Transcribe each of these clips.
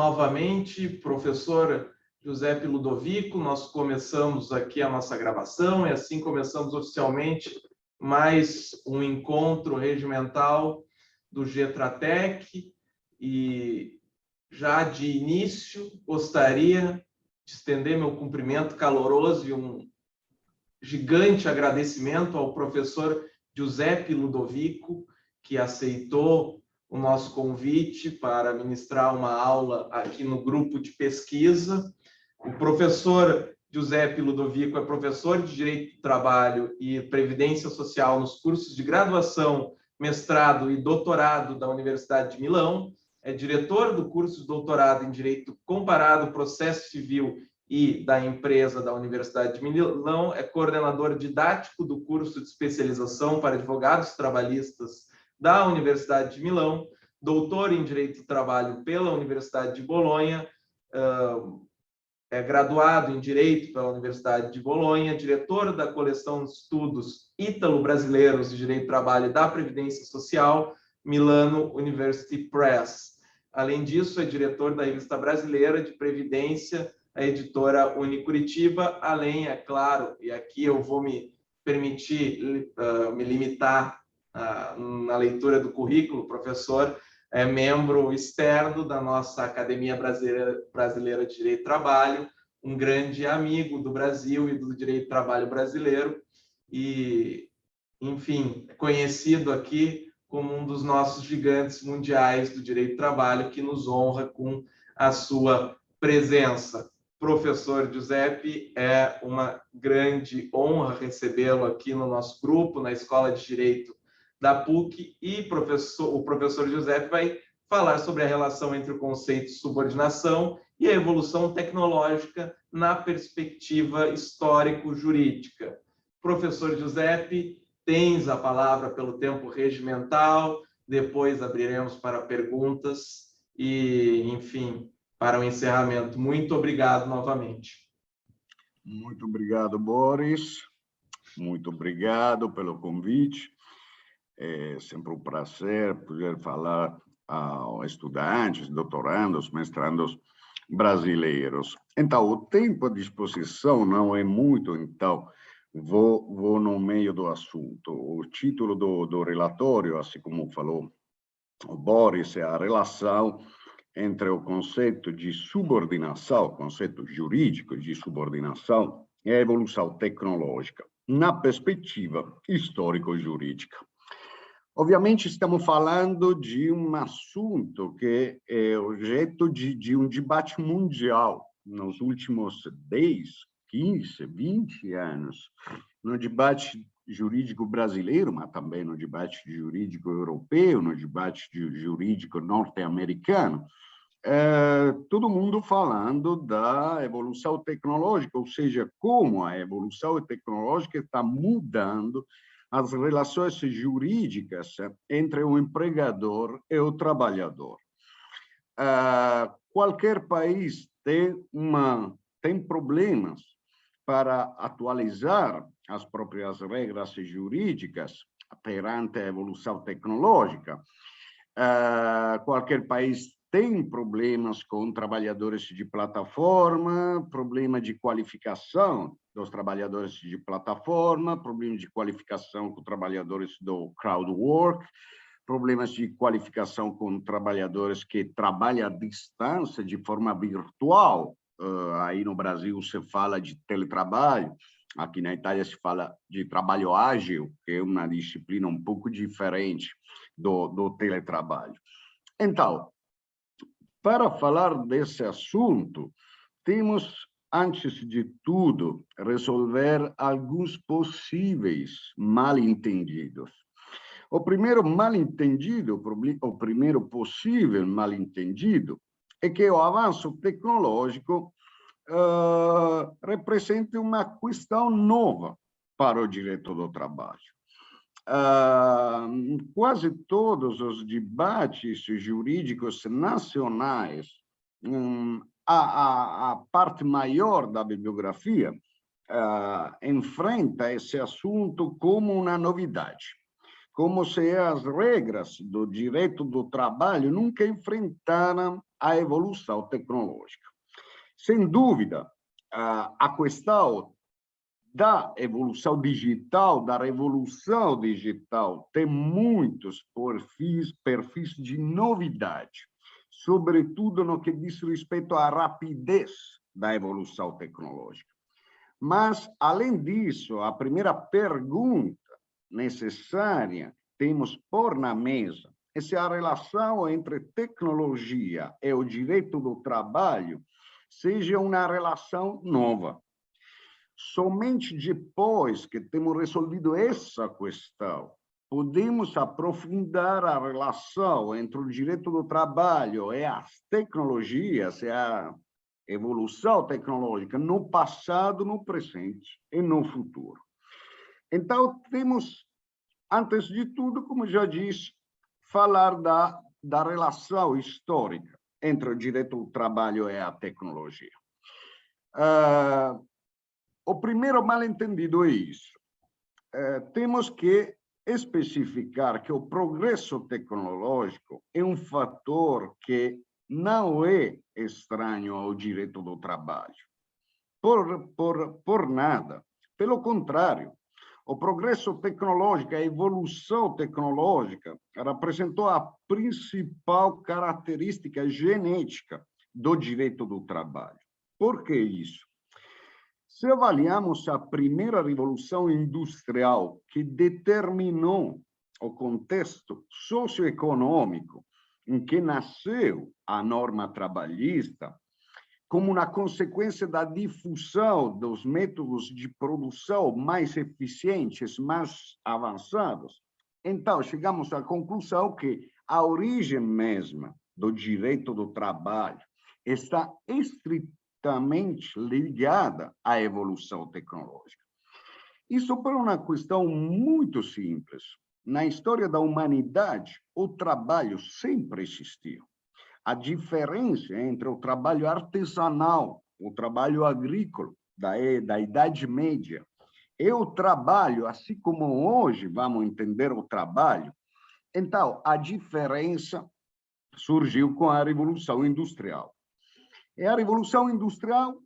novamente, professor Giuseppe Ludovico. Nós começamos aqui a nossa gravação e assim começamos oficialmente mais um encontro regimental do Getratec. E já de início gostaria de estender meu cumprimento caloroso e um gigante agradecimento ao professor Giuseppe Ludovico, que aceitou o nosso convite para ministrar uma aula aqui no grupo de pesquisa. O professor Giuseppe Ludovico é professor de Direito do Trabalho e Previdência Social nos cursos de graduação, mestrado e doutorado da Universidade de Milão, é diretor do curso de doutorado em Direito Comparado, Processo Civil e da empresa da Universidade de Milão, é coordenador didático do curso de especialização para advogados trabalhistas da Universidade de Milão, doutor em Direito do Trabalho pela Universidade de Bolonha, é graduado em Direito pela Universidade de Bolonha, diretor da coleção de estudos ítalo-brasileiros de Direito do Trabalho e da Previdência Social, Milano University Press. Além disso, é diretor da Revista Brasileira de Previdência, a editora Unicuritiba, além, é claro, e aqui eu vou me permitir me limitar na leitura do currículo, professor, é membro externo da nossa Academia Brasileira de Direito do Trabalho, um grande amigo do Brasil e do direito do trabalho brasileiro, e, enfim, conhecido aqui como um dos nossos gigantes mundiais do direito do trabalho, que nos honra com a sua presença. Professor Giuseppe, é uma grande honra recebê-lo aqui no nosso grupo, na Escola de Direito da PUC, e o professor Giuseppe vai falar sobre a relação entre o conceito de subordinação e a evolução tecnológica na perspectiva histórico-jurídica. Professor Giuseppe, tens a palavra pelo tempo regimental, depois abriremos para perguntas e, enfim, para o encerramento. Muito obrigado novamente. Muito obrigado, Boris. Muito obrigado pelo convite. É sempre um prazer poder falar a estudantes, doutorandos, mestrandos brasileiros. Então, o tempo à disposição não é muito, então vou no meio do assunto. O título do relatório, assim como falou o Boris, é a relação entre o conceito de subordinação, o conceito jurídico de subordinação, e a evolução tecnológica, na perspectiva histórico-jurídica. Obviamente, estamos falando de um assunto que é objeto de um debate mundial nos últimos 10, 15, 20 anos, no debate jurídico brasileiro, mas também no debate jurídico europeu, no debate jurídico norte-americano, todo mundo falando da evolução tecnológica, ou seja, como a evolução tecnológica está mudando as relações jurídicas entre o empregador e o trabalhador. Qualquer país tem problemas para atualizar as próprias regras jurídicas perante a evolução tecnológica. Qualquer país tem problemas com trabalhadores de plataforma, problema de qualificação dos trabalhadores de plataforma, problema de qualificação com trabalhadores do crowd work, problemas de qualificação com trabalhadores que trabalham à distância, de forma virtual. Aí no Brasil se fala de teletrabalho, aqui na Itália se fala de trabalho ágil, que é uma disciplina um pouco diferente do teletrabalho. Então, para falar desse assunto, temos, antes de tudo, resolver alguns possíveis mal-entendidos. O primeiro mal-entendido, o primeiro possível mal-entendido, é que o avanço tecnológico representa uma questão nova para o direito do trabalho. Quase todos os debates jurídicos nacionais, a parte maior da bibliografia enfrenta esse assunto como uma novidade. como se as regras do direito do trabalho nunca enfrentaram a evolução tecnológica. Sem dúvida, a questão da evolução digital, da revolução digital, tem muitos perfis de novidade, sobretudo no que diz respeito à rapidez da evolução tecnológica. Mas, além disso, a primeira pergunta necessária temos pôr na mesa é se a relação entre tecnologia e o direito do trabalho seja uma relação nova. Somente depois que temos resolvido essa questão, podemos aprofundar a relação entre o direito do trabalho e as tecnologias, e a evolução tecnológica no passado, no presente e no futuro. Então, temos, antes de tudo, como já disse, falar da relação histórica entre o direito do trabalho e a tecnologia. O primeiro mal-entendido é isso. Temos que especificar que o progresso tecnológico é um fator que não é estranho ao direito do trabalho. Por nada. Pelo contrário, o progresso tecnológico, a evolução tecnológica, representou a principal característica genética do direito do trabalho. Por que isso? Se avaliamos a primeira revolução industrial, que determinou o contexto socioeconômico em que nasceu a norma trabalhista, como uma consequência da difusão dos métodos de produção mais eficientes, mais avançados, então chegamos à conclusão que a origem mesma do direito do trabalho está estritamente ligada à evolução tecnológica. Isso por uma questão muito simples. Na história da humanidade, o trabalho sempre existiu. A diferença entre o trabalho artesanal, o trabalho agrícola da Idade Média, e o trabalho, assim como hoje vamos entender o trabalho, então a diferença surgiu com a Revolução Industrial. E a Revolução Industrial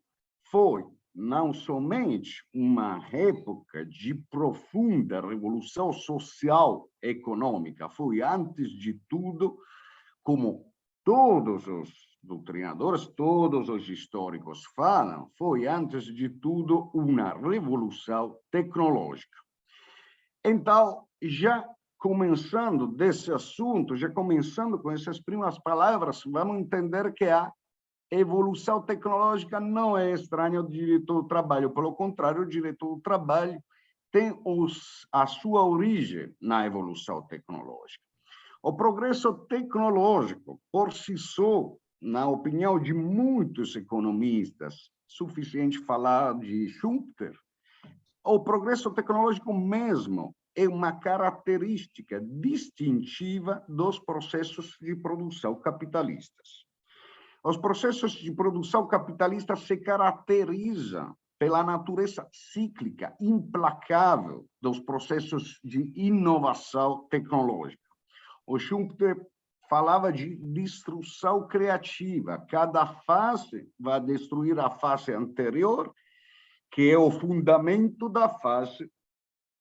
foi não somente uma época de profunda revolução social e econômica, foi, antes de tudo, como todos os doutrinadores, todos os históricos falam, foi, antes de tudo, uma revolução tecnológica. Então, já começando desse assunto, já começando com essas primeiras palavras, vamos entender que a evolução tecnológica não é estranha ao direito do trabalho. Pelo contrário, o direito do trabalho tem a sua origem na evolução tecnológica. O progresso tecnológico, por si só, na opinião de muitos economistas, suficiente falar de Schumpeter, o progresso tecnológico mesmo é uma característica distintiva dos processos de produção capitalistas. Os processos de produção capitalista se caracterizam pela natureza cíclica, implacável dos processos de inovação tecnológica. O Schumpeter falava de destruição criativa. Cada fase vai destruir a fase anterior, que é o fundamento da fase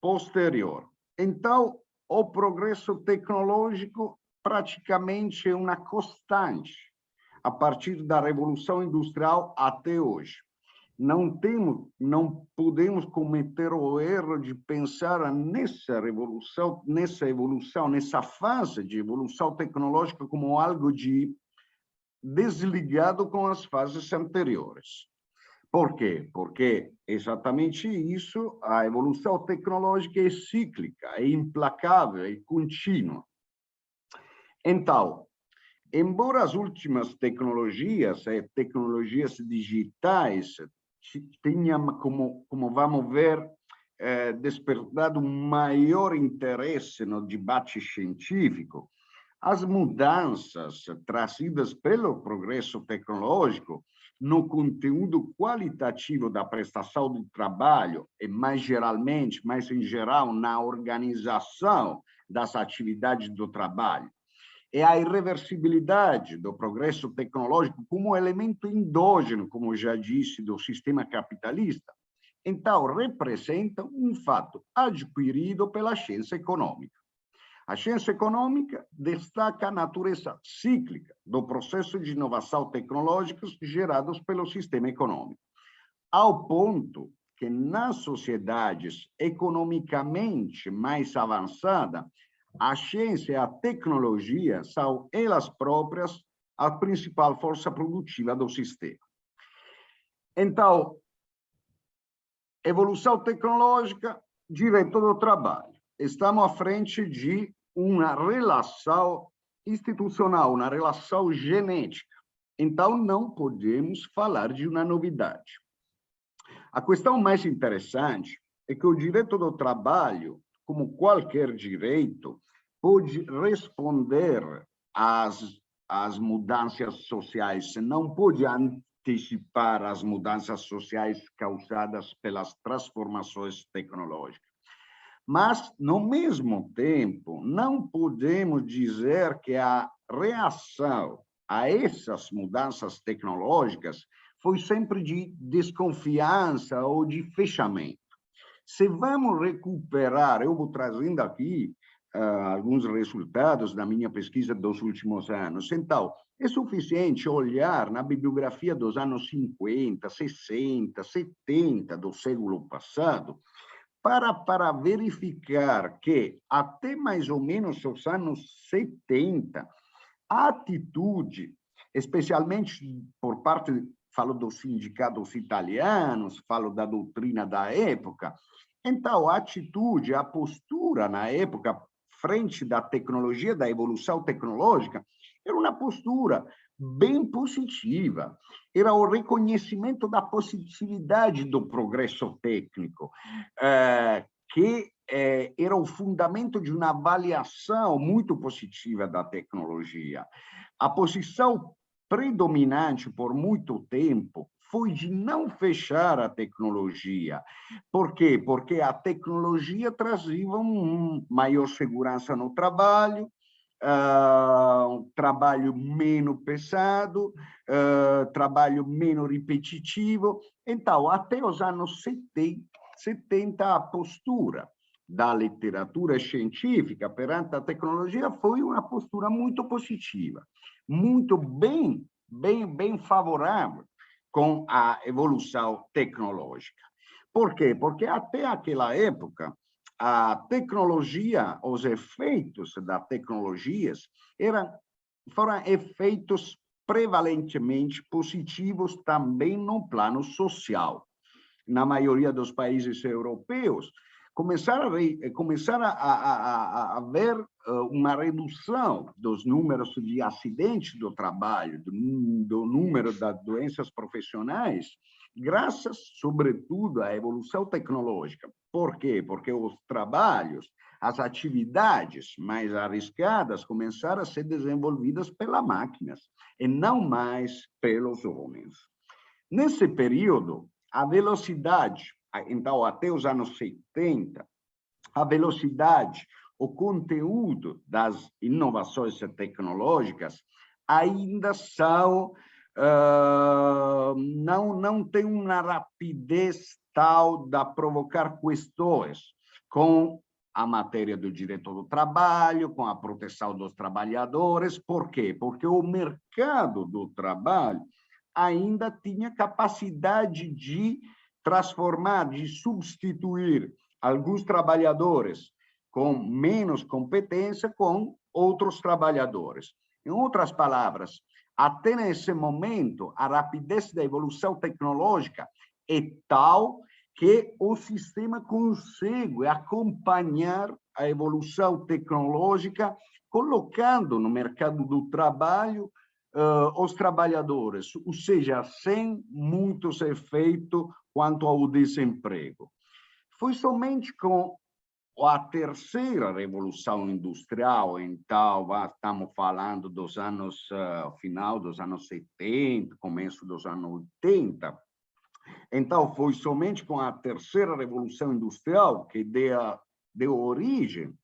posterior. Então, o progresso tecnológico praticamente é uma constante a partir da Revolução Industrial até hoje. Não podemos cometer o erro de pensar nessa revolução, nessa fase de evolução tecnológica como algo de desligado com as fases anteriores. Por quê? Porque exatamente isso, a evolução tecnológica é cíclica, é implacável, é contínua. Então, embora as últimas tecnologias digitais, tenham, como vamos ver, despertado maior interesse no debate científico, as mudanças trazidas pelo progresso tecnológico no conteúdo qualitativo da prestação do trabalho e, mais em geral, na organização das atividades do trabalho. É a irreversibilidade do progresso tecnológico como elemento endógeno, como já disse, do sistema capitalista. Então, representa um fato adquirido pela ciência econômica. A ciência econômica destaca a natureza cíclica do processo de inovação tecnológica gerados pelo sistema econômico, ao ponto que nas sociedades economicamente mais avançadas, a ciência e a tecnologia são elas próprias a principal força produtiva do sistema. Então, evolução tecnológica, direito do trabalho. Estamos à frente de uma relação institucional, uma relação genética. Então, não podemos falar de uma novidade. A questão mais interessante é que o direito do trabalho, como qualquer direito, pode responder às mudanças sociais, não pode antecipar as mudanças sociais causadas pelas transformações tecnológicas. Mas, no mesmo tempo, não podemos dizer que a reação a essas mudanças tecnológicas foi sempre de desconfiança ou de fechamento. Se vamos recuperar, eu vou trazendo aqui alguns resultados da minha pesquisa dos últimos anos. Então, é suficiente olhar na bibliografia dos anos 50, 60, 70 do século passado para verificar que, até mais ou menos os anos 70, a atitude, especialmente por parte, falo dos sindicatos italianos, falo da doutrina da época, então a atitude, a postura na época, frente da tecnologia, da evolução tecnológica, era uma postura bem positiva, era o reconhecimento da positividade do progresso técnico, que era o fundamento de uma avaliação muito positiva da tecnologia. A posição predominante por muito tempo foi de não fechar a tecnologia. Por quê? Porque a tecnologia trazia maior segurança no trabalho, um trabalho menos pesado, trabalho menos repetitivo. Então, até os anos 70, a postura da literatura científica perante a tecnologia foi uma postura muito positiva, muito bem favorável com a evolução tecnológica. Por quê? Porque até aquela época, a tecnologia, os efeitos das tecnologias foram efeitos prevalentemente positivos também no plano social. Na maioria dos países europeus, começaram a haver uma redução dos números de acidentes do trabalho, do número das doenças profissionais, graças, sobretudo, à evolução tecnológica. Por quê? Porque os trabalhos, as atividades mais arriscadas começaram a ser desenvolvidas pelas máquinas e não mais pelos homens. Nesse período, a velocidade, então, até os anos 70, a velocidade, o conteúdo das inovações tecnológicas ainda são, não tem uma rapidez tal de provocar questões com a matéria do direito do trabalho, com a proteção dos trabalhadores. Por quê? Porque o mercado do trabalho ainda tinha capacidade de transformar, de substituir alguns trabalhadores com menos competência com outros trabalhadores. Em outras palavras, até nesse momento, a rapidez da evolução tecnológica é tal que o sistema consegue acompanhar a evolução tecnológica, colocando no mercado do trabalho os trabalhadores, ou seja, sem muitos efeitos quanto ao desemprego. Foi somente com a terceira revolução industrial, então, estamos falando dos anos, final dos anos 70, começo dos anos 80, então, foi somente com a terceira revolução industrial que deu origem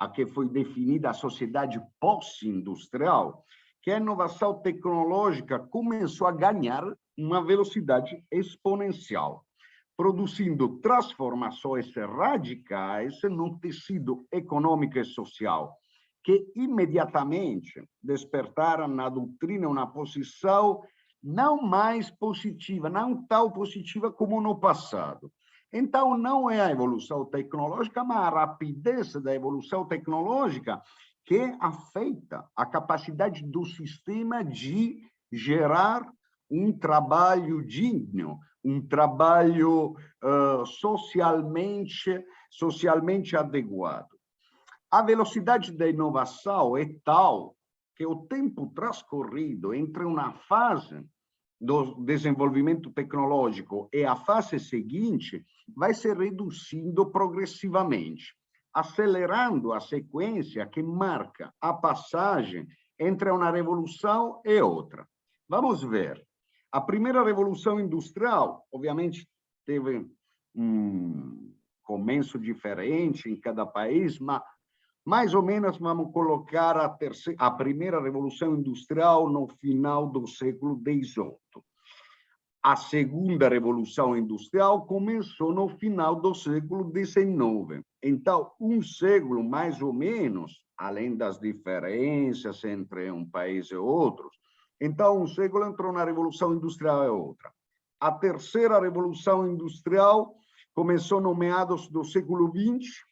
a que foi definida a sociedade pós-industrial, que a inovação tecnológica começou a ganhar uma velocidade exponencial, produzindo transformações radicais no tecido econômico e social, que imediatamente despertaram na doutrina uma posição não mais positiva, não tão positiva como no passado. Então, não é a evolução tecnológica, mas a rapidez da evolução tecnológica que afeta a capacidade do sistema de gerar um trabalho digno, um trabalho socialmente adequado. A velocidade da inovação é tal que o tempo transcorrido entre uma fase do desenvolvimento tecnológico e a fase seguinte vai se reduzindo progressivamente, acelerando a sequência que marca a passagem entre uma revolução e outra. Vamos ver. A primeira revolução industrial, obviamente, teve um começo diferente em cada país, mas mais ou menos vamos colocar a primeira revolução industrial no final do século XVIII. A segunda revolução industrial começou no final do século XIX. Então, um século mais ou menos, além das diferenças entre um país e outro, então um século entrou na revolução industrial e outra. A terceira revolução industrial começou no meados do século XX.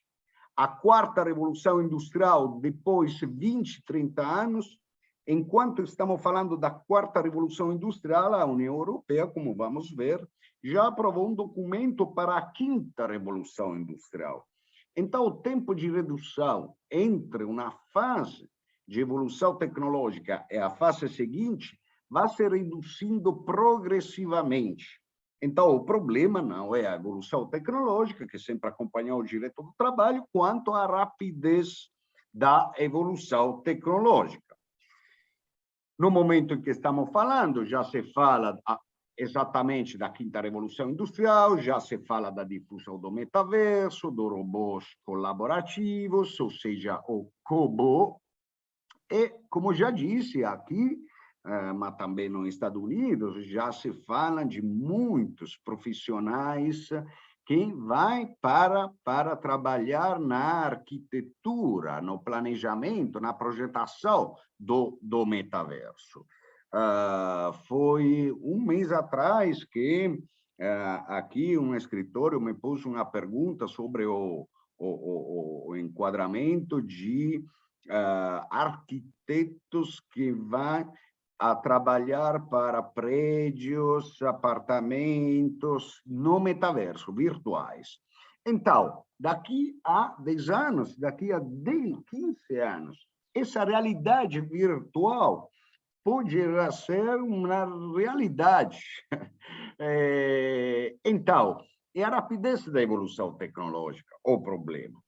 A quarta revolução industrial, depois de 20, 30 anos, enquanto estamos falando da quarta revolução industrial, a União Europeia, como vamos ver, já aprovou um documento para a quinta revolução industrial. Então, o tempo de redução entre uma fase de evolução tecnológica e a fase seguinte vai se reduzindo progressivamente. Então, o problema não é a evolução tecnológica, que sempre acompanhou o direito do trabalho, quanto a rapidez da evolução tecnológica. No momento em que estamos falando, já se fala exatamente da quinta revolução industrial, já se fala da difusão do metaverso, dos robôs colaborativos, ou seja, o COBO, e, como já disse aqui, mas também nos Estados Unidos, já se fala de muitos profissionais que vão para trabalhar na arquitetura, no planejamento, na projetação do metaverso. Foi um mês atrás que aqui um escritório me pôs uma pergunta sobre o enquadramento de arquitetos que vão a trabalhar para prédios, apartamentos no metaverso, virtuais. Então, daqui a 10 anos, daqui a 10, 15 anos, essa realidade virtual poderá ser uma realidade. Então, é a rapidez da evolução tecnológica o problema.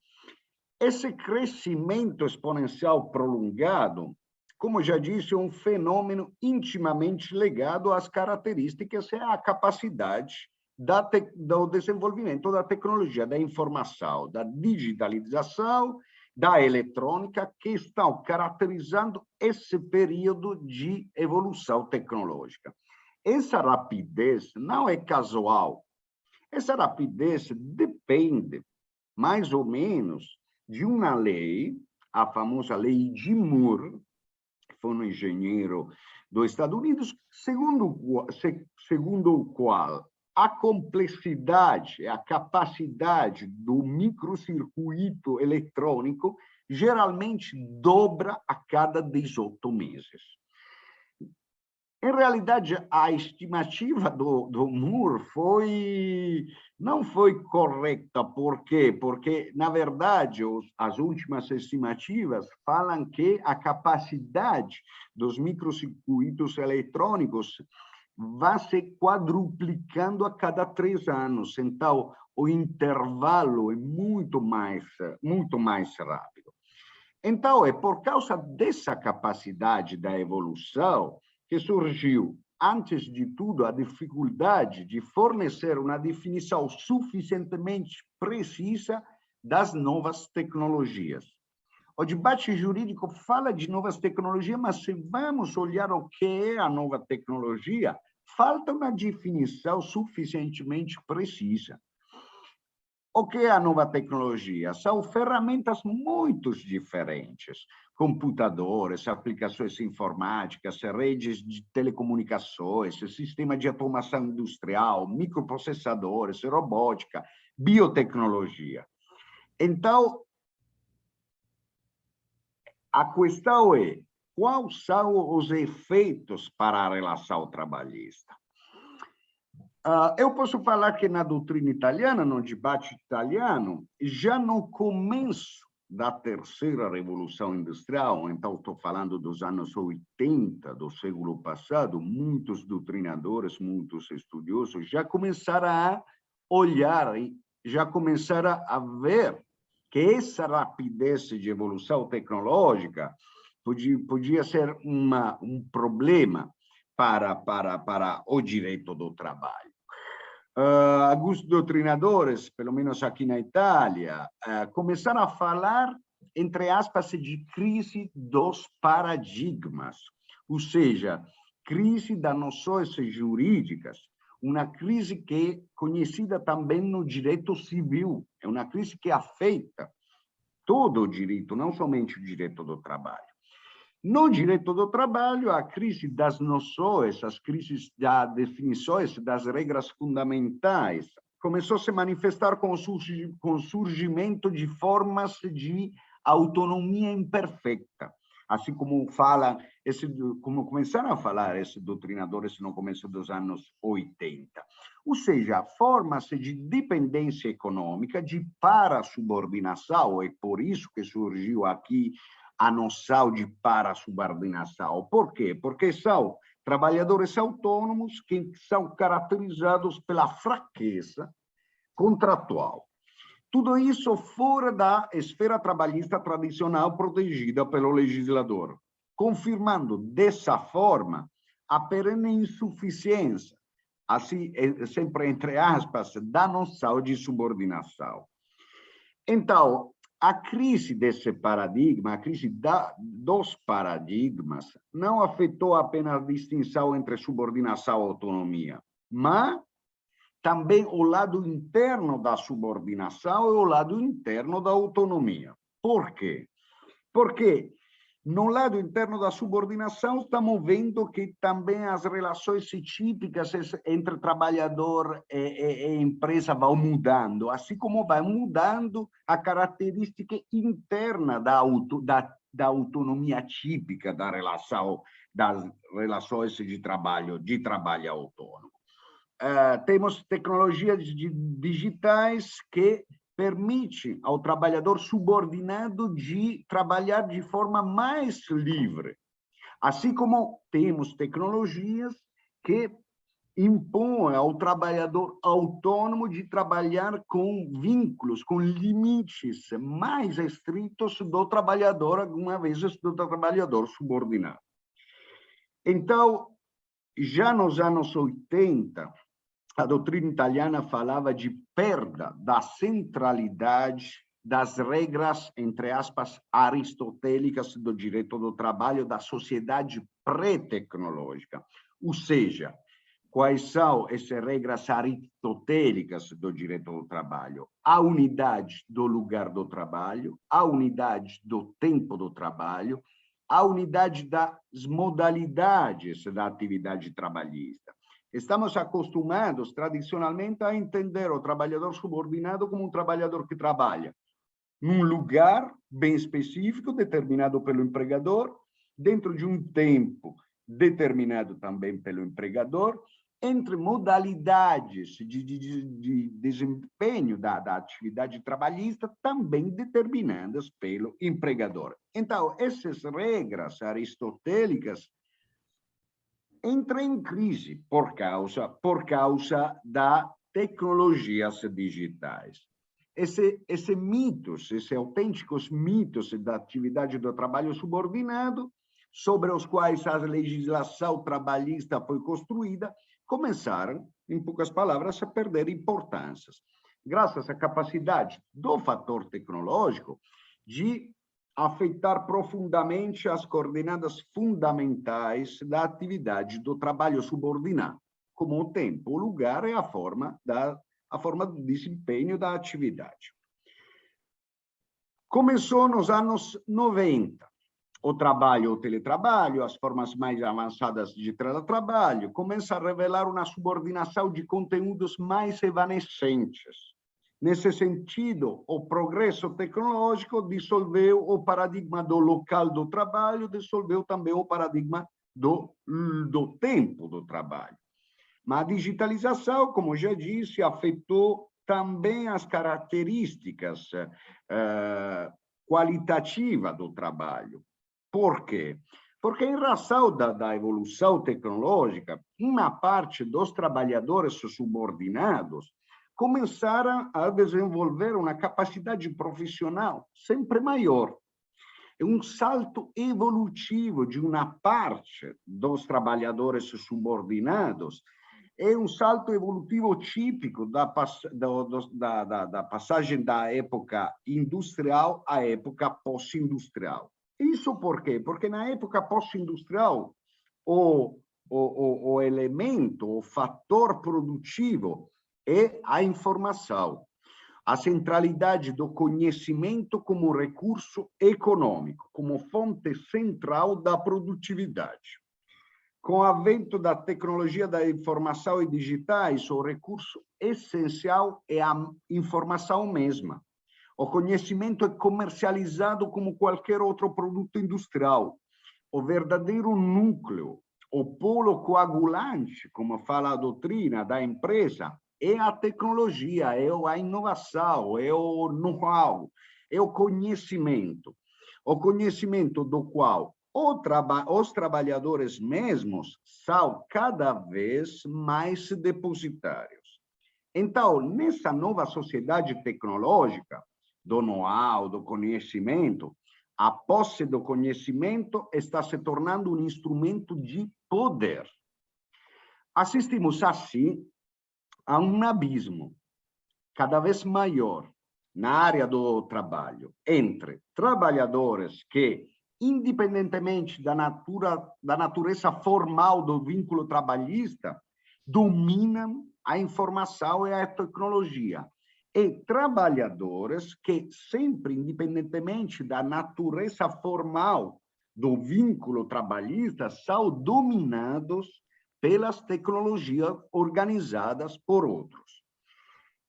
Esse crescimento exponencial prolongado, como já disse, é um fenômeno intimamente ligado às características e à capacidade do desenvolvimento da tecnologia, da informação, da digitalização, da eletrônica, que estão caracterizando esse período de evolução tecnológica. Essa rapidez não é casual. Essa rapidez depende, mais ou menos, de uma lei, a famosa lei de Moore, foi um engenheiro dos Estados Unidos, segundo o qual a complexidade, a capacidade do microcircuito eletrônico geralmente dobra a cada 18 meses. Em realidade, a estimativa do Moore não foi correta. Por quê? Porque, na verdade, as últimas estimativas falam que a capacidade dos microcircuitos eletrônicos vai se quadruplicando a cada 3 anos. Então, o intervalo é muito mais rápido. Então, é por causa dessa capacidade da evolução que surgiu, antes de tudo, a dificuldade de fornecer uma definição suficientemente precisa das novas tecnologias. O debate jurídico fala de novas tecnologias, mas se vamos olhar o que é a nova tecnologia, falta uma definição suficientemente precisa. O que é a nova tecnologia? São ferramentas muito diferentes. Computadores, aplicações informáticas, redes de telecomunicações, sistema de automação industrial, microprocessadores, robótica, biotecnologia. Então, a questão é, quais são os efeitos para a relação trabalhista? Eu posso falar que na doutrina italiana, no debate italiano, já no começo da terceira revolução industrial, então estou falando dos anos 80 do século passado, muitos doutrinadores, muitos estudiosos já começaram a olhar, já começaram a ver que essa rapidez de evolução tecnológica podia ser um problema para o direito do trabalho. Alguns doutrinadores, pelo menos aqui na Itália, começaram a falar, entre aspas, de crise dos paradigmas, ou seja, crise das noções jurídicas, uma crise que é conhecida também no direito civil, é uma crise que afeta todo o direito, não somente o direito do trabalho. No direito do trabalho, a crise das noções, as crises das definições, das regras fundamentais, começou a se manifestar com o surgimento de formas de autonomia imperfeita. Assim como como começaram a falar esses doutrinadores no começo dos anos 80. Ou seja, formas de dependência econômica, de parasubordinação, é por isso que surgiu aqui a noção de parasubordinação. Por quê? Porque são trabalhadores autônomos que são caracterizados pela fraqueza contratual. Tudo isso fora da esfera trabalhista tradicional protegida pelo legislador, confirmando dessa forma a perene insuficiência, assim, sempre entre aspas, da noção de subordinação. Então, a crise desse paradigma, a crise dos paradigmas, não afetou apenas a distinção entre subordinação e autonomia, mas também o lado interno da subordinação e o lado interno da autonomia. Por quê? Porque no lado interno da subordinação, estamos vendo que também as relações típicas entre trabalhador e empresa vão mudando, assim como vai mudando a característica interna da autonomia típica das relações de trabalho autônomo. Temos tecnologias digitais que permite ao trabalhador subordinado de trabalhar de forma mais livre. Assim como temos tecnologias que impõem ao trabalhador autônomo de trabalhar com vínculos, com limites mais estritos do trabalhador, alguma vez do trabalhador subordinado. Então, já nos anos 80, a doutrina italiana falava de perda da centralidade das regras, entre aspas, aristotélicas do direito do trabalho da sociedade pré-tecnológica. Ou seja, quais são essas regras aristotélicas do direito do trabalho? A unidade do lugar do trabalho, a unidade do tempo do trabalho, a unidade das modalidades da atividade trabalhista. Estamos acostumados, tradicionalmente, a entender o trabalhador subordinado como um trabalhador que trabalha num lugar bem específico, determinado pelo empregador, dentro de um tempo determinado também pelo empregador, entre modalidades de desempenho da atividade trabalhista também determinadas pelo empregador. Então, essas regras aristotélicas entram em crise por causa das tecnologias digitais. Esses mitos, esses autênticos mitos da atividade do trabalho subordinado, sobre os quais a legislação trabalhista foi construída, começaram, em poucas palavras, a perder importância, graças à capacidade do fator tecnológico de afetar profundamente as coordenadas fundamentais da atividade do trabalho subordinado, como o tempo, o lugar e a forma do desempenho da atividade. Começou nos anos 90. O trabalho, o teletrabalho, as formas mais avançadas de teletrabalho, começa a revelar uma subordinação de conteúdos mais evanescentes. Nesse sentido, o progresso tecnológico dissolveu o paradigma do local do trabalho, dissolveu também o paradigma do tempo do trabalho. Mas a digitalização, como já disse, afetou também as características qualitativas do trabalho. Por quê? Porque, em razão da evolução tecnológica, uma parte dos trabalhadores subordinados começaram a desenvolver uma capacidade profissional sempre maior. É um salto evolutivo de uma parte dos trabalhadores subordinados, é um salto evolutivo típico da passagem da época industrial à época pós-industrial. Isso por quê? Porque na época pós-industrial, o elemento, o fator produtivo é a informação, a centralidade do conhecimento como recurso econômico, como fonte central da produtividade. Com o advento da tecnologia da informação e digitais, o recurso essencial é a informação mesma. O conhecimento é comercializado como qualquer outro produto industrial. O verdadeiro núcleo, o polo coagulante, como fala a doutrina da empresa, é a tecnologia, é a inovação, é o know-how, é o conhecimento. O conhecimento do qual os trabalhadores mesmos são cada vez mais depositários. Então, nessa nova sociedade tecnológica, do know-how, do conhecimento, a posse do conhecimento está se tornando um instrumento de poder. Assistimos, assim, a um abismo cada vez maior na área do trabalho entre trabalhadores que, independentemente da natureza formal do vínculo trabalhista, dominam a informação e a tecnologia, e trabalhadores que, sempre, independentemente da natureza formal do vínculo trabalhista, são dominados pelas tecnologias organizadas por outros.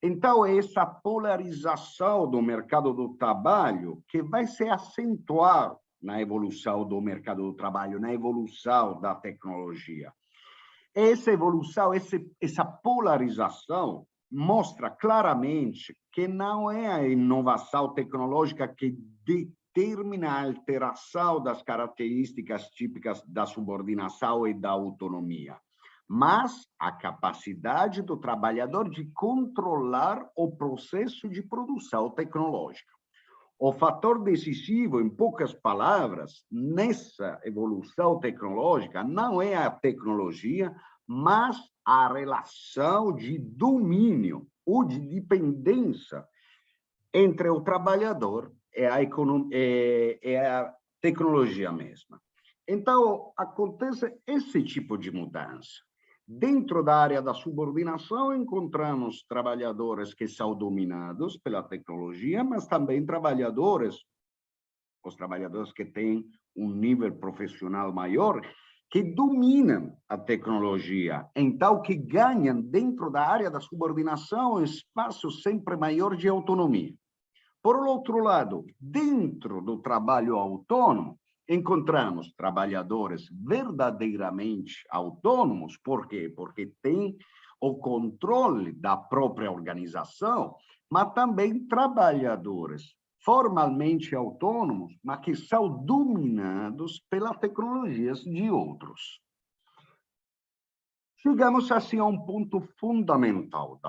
Então, é essa polarização do mercado do trabalho que vai se acentuar na evolução do mercado do trabalho, na evolução da tecnologia. Essa evolução, essa polarização mostra claramente que não é a inovação tecnológica que determina a alteração das características típicas da subordinação e da autonomia, mas a capacidade do trabalhador de controlar o processo de produção tecnológica. O fator decisivo, em poucas palavras, nessa evolução tecnológica, não é a tecnologia, mas a relação de domínio ou de dependência entre o trabalhador e a tecnologia mesma. Então, acontece esse tipo de mudança. Dentro da área da subordinação, encontramos trabalhadores que são dominados pela tecnologia, mas também os trabalhadores que têm um nível profissional maior, que dominam a tecnologia, então que ganham dentro da área da subordinação um espaço sempre maior de autonomia. Por outro lado, dentro do trabalho autônomo, encontramos trabalhadores verdadeiramente autônomos. Por quê? Porque têm o controle da própria organização, mas também trabalhadores formalmente autônomos, mas que são dominados pelas tecnologias de outros. Chegamos assim a um ponto fundamental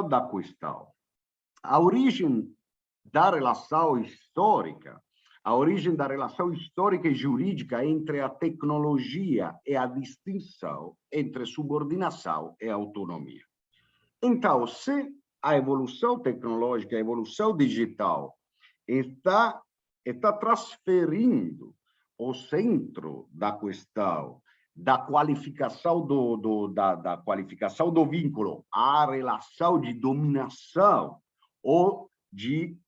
da questão. A origem da relação histórica, e jurídica entre a tecnologia e a distinção entre subordinação e autonomia. Então, se a evolução tecnológica, a evolução digital, está transferindo o centro da questão da qualificação da qualificação do vínculo à relação de dominação ou de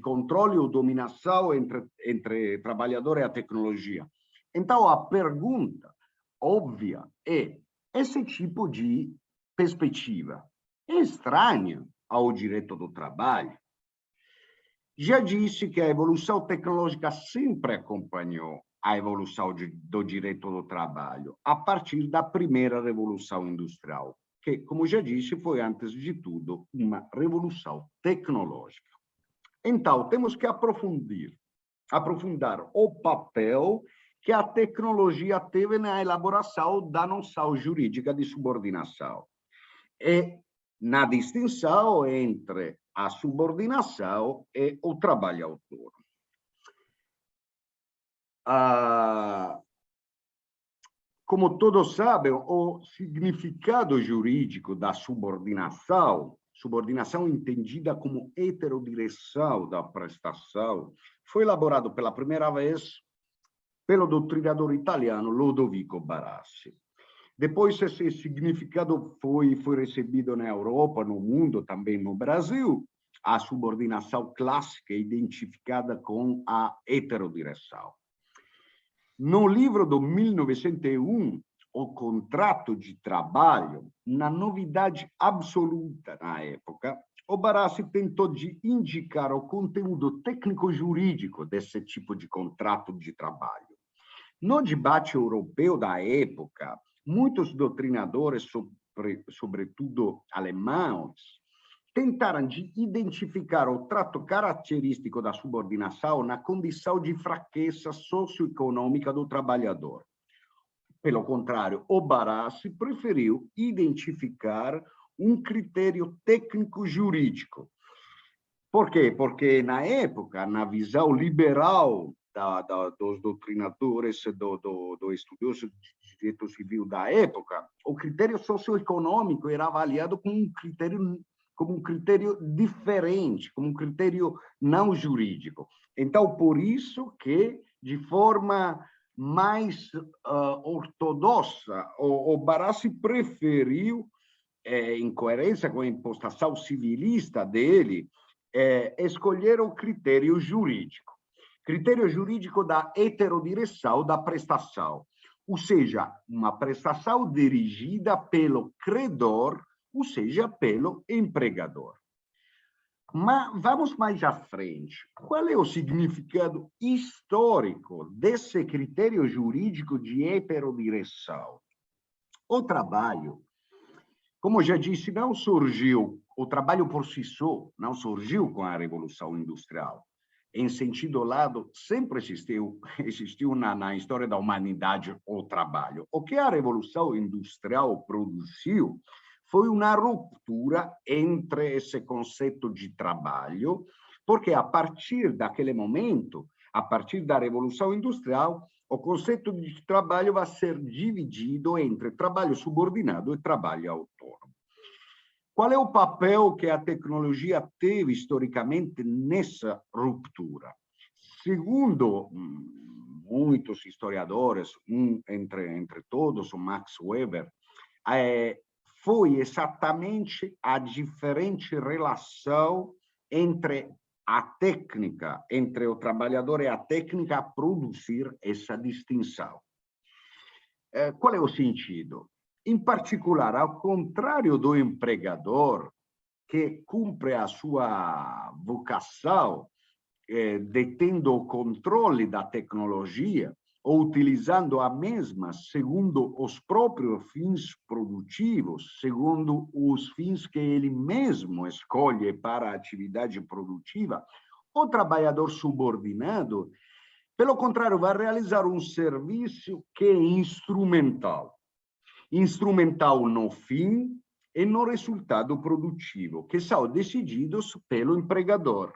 controle ou dominação entre trabalhador e a tecnologia. Então, a pergunta óbvia é: esse tipo de perspectiva é estranha ao direito do trabalho? Já disse que a evolução tecnológica sempre acompanhou a evolução do direito do trabalho, a partir da primeira revolução industrial, que, como já disse, foi, antes de tudo, uma revolução tecnológica. Então, temos que aprofundar o papel que a tecnologia teve na elaboração da noção jurídica de subordinação e na distinção entre a subordinação e o trabalho autônomo. Como todos sabem, o significado jurídico da subordinação entendida como heterodireção da prestação, foi elaborado pela primeira vez pelo doutrinador italiano Lodovico Barassi. Depois, esse significado foi recebido na Europa, no mundo, também no Brasil. A subordinação clássica identificada com a heterodireção. No livro de 1901, O Contrato de Trabalho, na novidade absoluta na época, o Barassi tentou de indicar o conteúdo técnico-jurídico desse tipo de contrato de trabalho. No debate europeu da época, muitos doutrinadores, sobretudo alemães, tentaram de identificar o trato característico da subordinação na condição de fraqueza socioeconômica do trabalhador. Pelo contrário, o Barassi preferiu identificar um critério técnico-jurídico. Por quê? Porque, na época, na visão liberal dos doutrinadores, do estudioso de direito civil da época, o critério socioeconômico era avaliado como um critério diferente, como um critério não jurídico. Então, por isso que, de forma mais ortodoxa, o Barassi preferiu, em coerência com a impostação civilista dele, escolher o critério jurídico da heterodireção da prestação, ou seja, uma prestação dirigida pelo credor, ou seja, pelo empregador. Mas vamos mais à frente. Qual é o significado histórico desse critério jurídico de heterodireção? O trabalho, como já disse, o trabalho por si só não surgiu com a Revolução Industrial. Em sentido lato, sempre existiu na história da humanidade o trabalho. O que a Revolução Industrial produziu foi uma ruptura entre esse conceito de trabalho, porque a partir daquele momento, a partir da Revolução Industrial, o conceito de trabalho vai ser dividido entre trabalho subordinado e trabalho autônomo. Qual é o papel que a tecnologia teve historicamente nessa ruptura? Segundo muitos historiadores, entre todos, o Max Weber, foi exatamente a diferente relação entre a técnica, entre o trabalhador e a técnica a produzir essa distinção. Qual é o sentido? Em particular, ao contrário do empregador, que cumpre a sua vocação, detendo o controle da tecnologia, ou utilizando a mesma segundo os próprios fins produtivos, segundo os fins que ele mesmo escolhe para a atividade produtiva, o trabalhador subordinado, pelo contrário, vai realizar um serviço que é instrumental no fim e no resultado produtivo, que são decididos pelo empregador.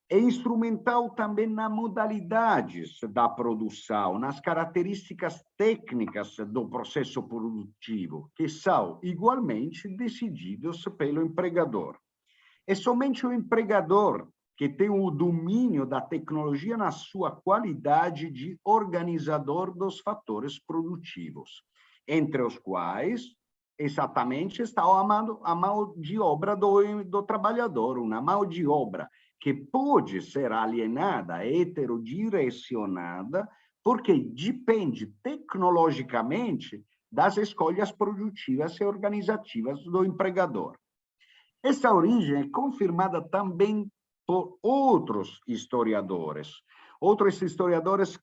É instrumental também nas modalidades da produção, nas características técnicas do processo produtivo, que são igualmente decididos pelo empregador. É somente o empregador que tem o domínio da tecnologia na sua qualidade de organizador dos fatores produtivos, entre os quais exatamente está a mão de obra do trabalhador, uma mão de obra que pode ser alienada, heterodirecionada, porque depende tecnologicamente das escolhas produtivas e organizativas do empregador. Essa origem é confirmada também por outros historiadores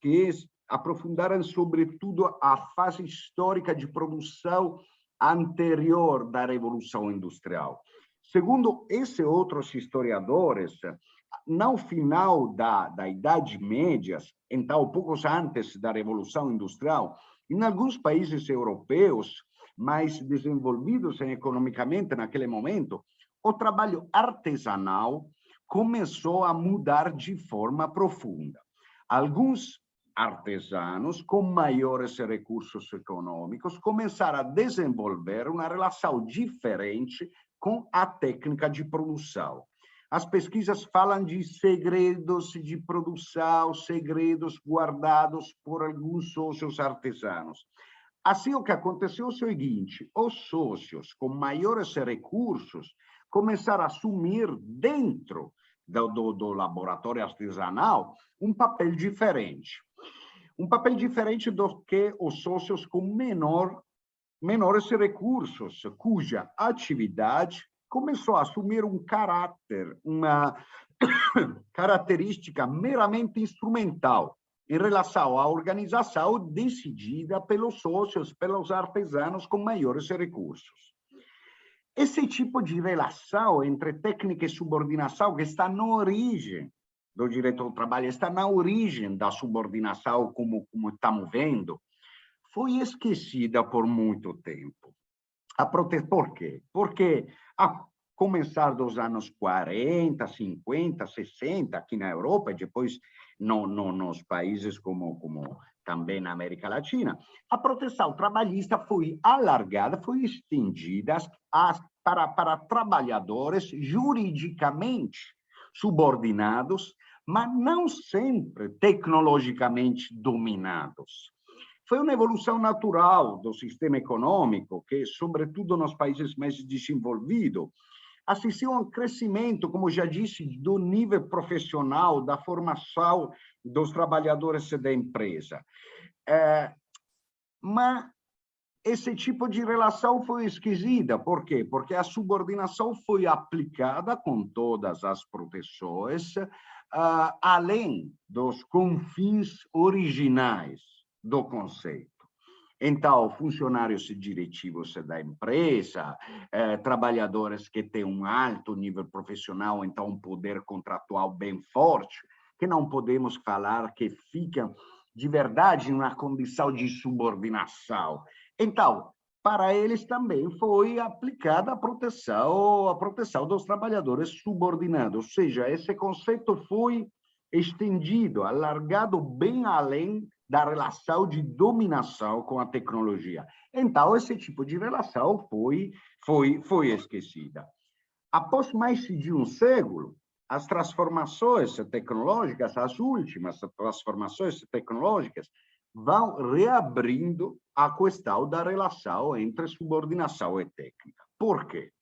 que aprofundaram sobretudo a fase histórica de produção anterior da Revolução Industrial. Segundo esses outros historiadores, no final da Idade Média, então poucos antes da Revolução Industrial, em alguns países europeus mais desenvolvidos economicamente naquele momento, o trabalho artesanal começou a mudar de forma profunda. Alguns artesanos com maiores recursos econômicos começaram a desenvolver uma relação diferente com a técnica de produção. As pesquisas falam de segredos de produção, segredos guardados por alguns sócios artesanos. Assim, o que aconteceu é o seguinte: os sócios com maiores recursos começaram a assumir dentro do laboratório artesanal um papel diferente. Um papel diferente do que os sócios com menores recursos, cuja atividade começou a assumir um caráter, uma característica meramente instrumental em relação à organização decidida pelos sócios, pelos artesanos com maiores recursos. Esse tipo de relação entre técnica e subordinação, que está na origem do direito do trabalho, está na origem da subordinação, como estamos vendo, foi esquecida por muito tempo. Por quê? Porque, a começar dos anos 40, 50, 60, aqui na Europa, e depois nos países como também na América Latina, a proteção trabalhista foi alargada, foi estendida para trabalhadores juridicamente subordinados, mas não sempre tecnologicamente dominados. Foi uma evolução natural do sistema econômico que, sobretudo nos países mais desenvolvidos, assistiu a um crescimento, como já disse, do nível profissional, da formação dos trabalhadores da empresa. Mas esse tipo de relação foi esquisita. Por quê? Porque a subordinação foi aplicada com todas as proteções, além dos confins originais do conceito. Então, funcionários diretivos da empresa, trabalhadores que têm um alto nível profissional, então um poder contratual bem forte, que não podemos falar que ficam de verdade em uma condição de subordinação. Então, para eles também foi aplicada a proteção dos trabalhadores subordinados, ou seja, esse conceito foi estendido, alargado bem além da relação de dominação com a tecnologia. Então, esse tipo de relação foi esquecida. Após mais de um século, as transformações tecnológicas, as últimas transformações tecnológicas, vão reabrindo a questão da relação entre subordinação e técnica. Por quê?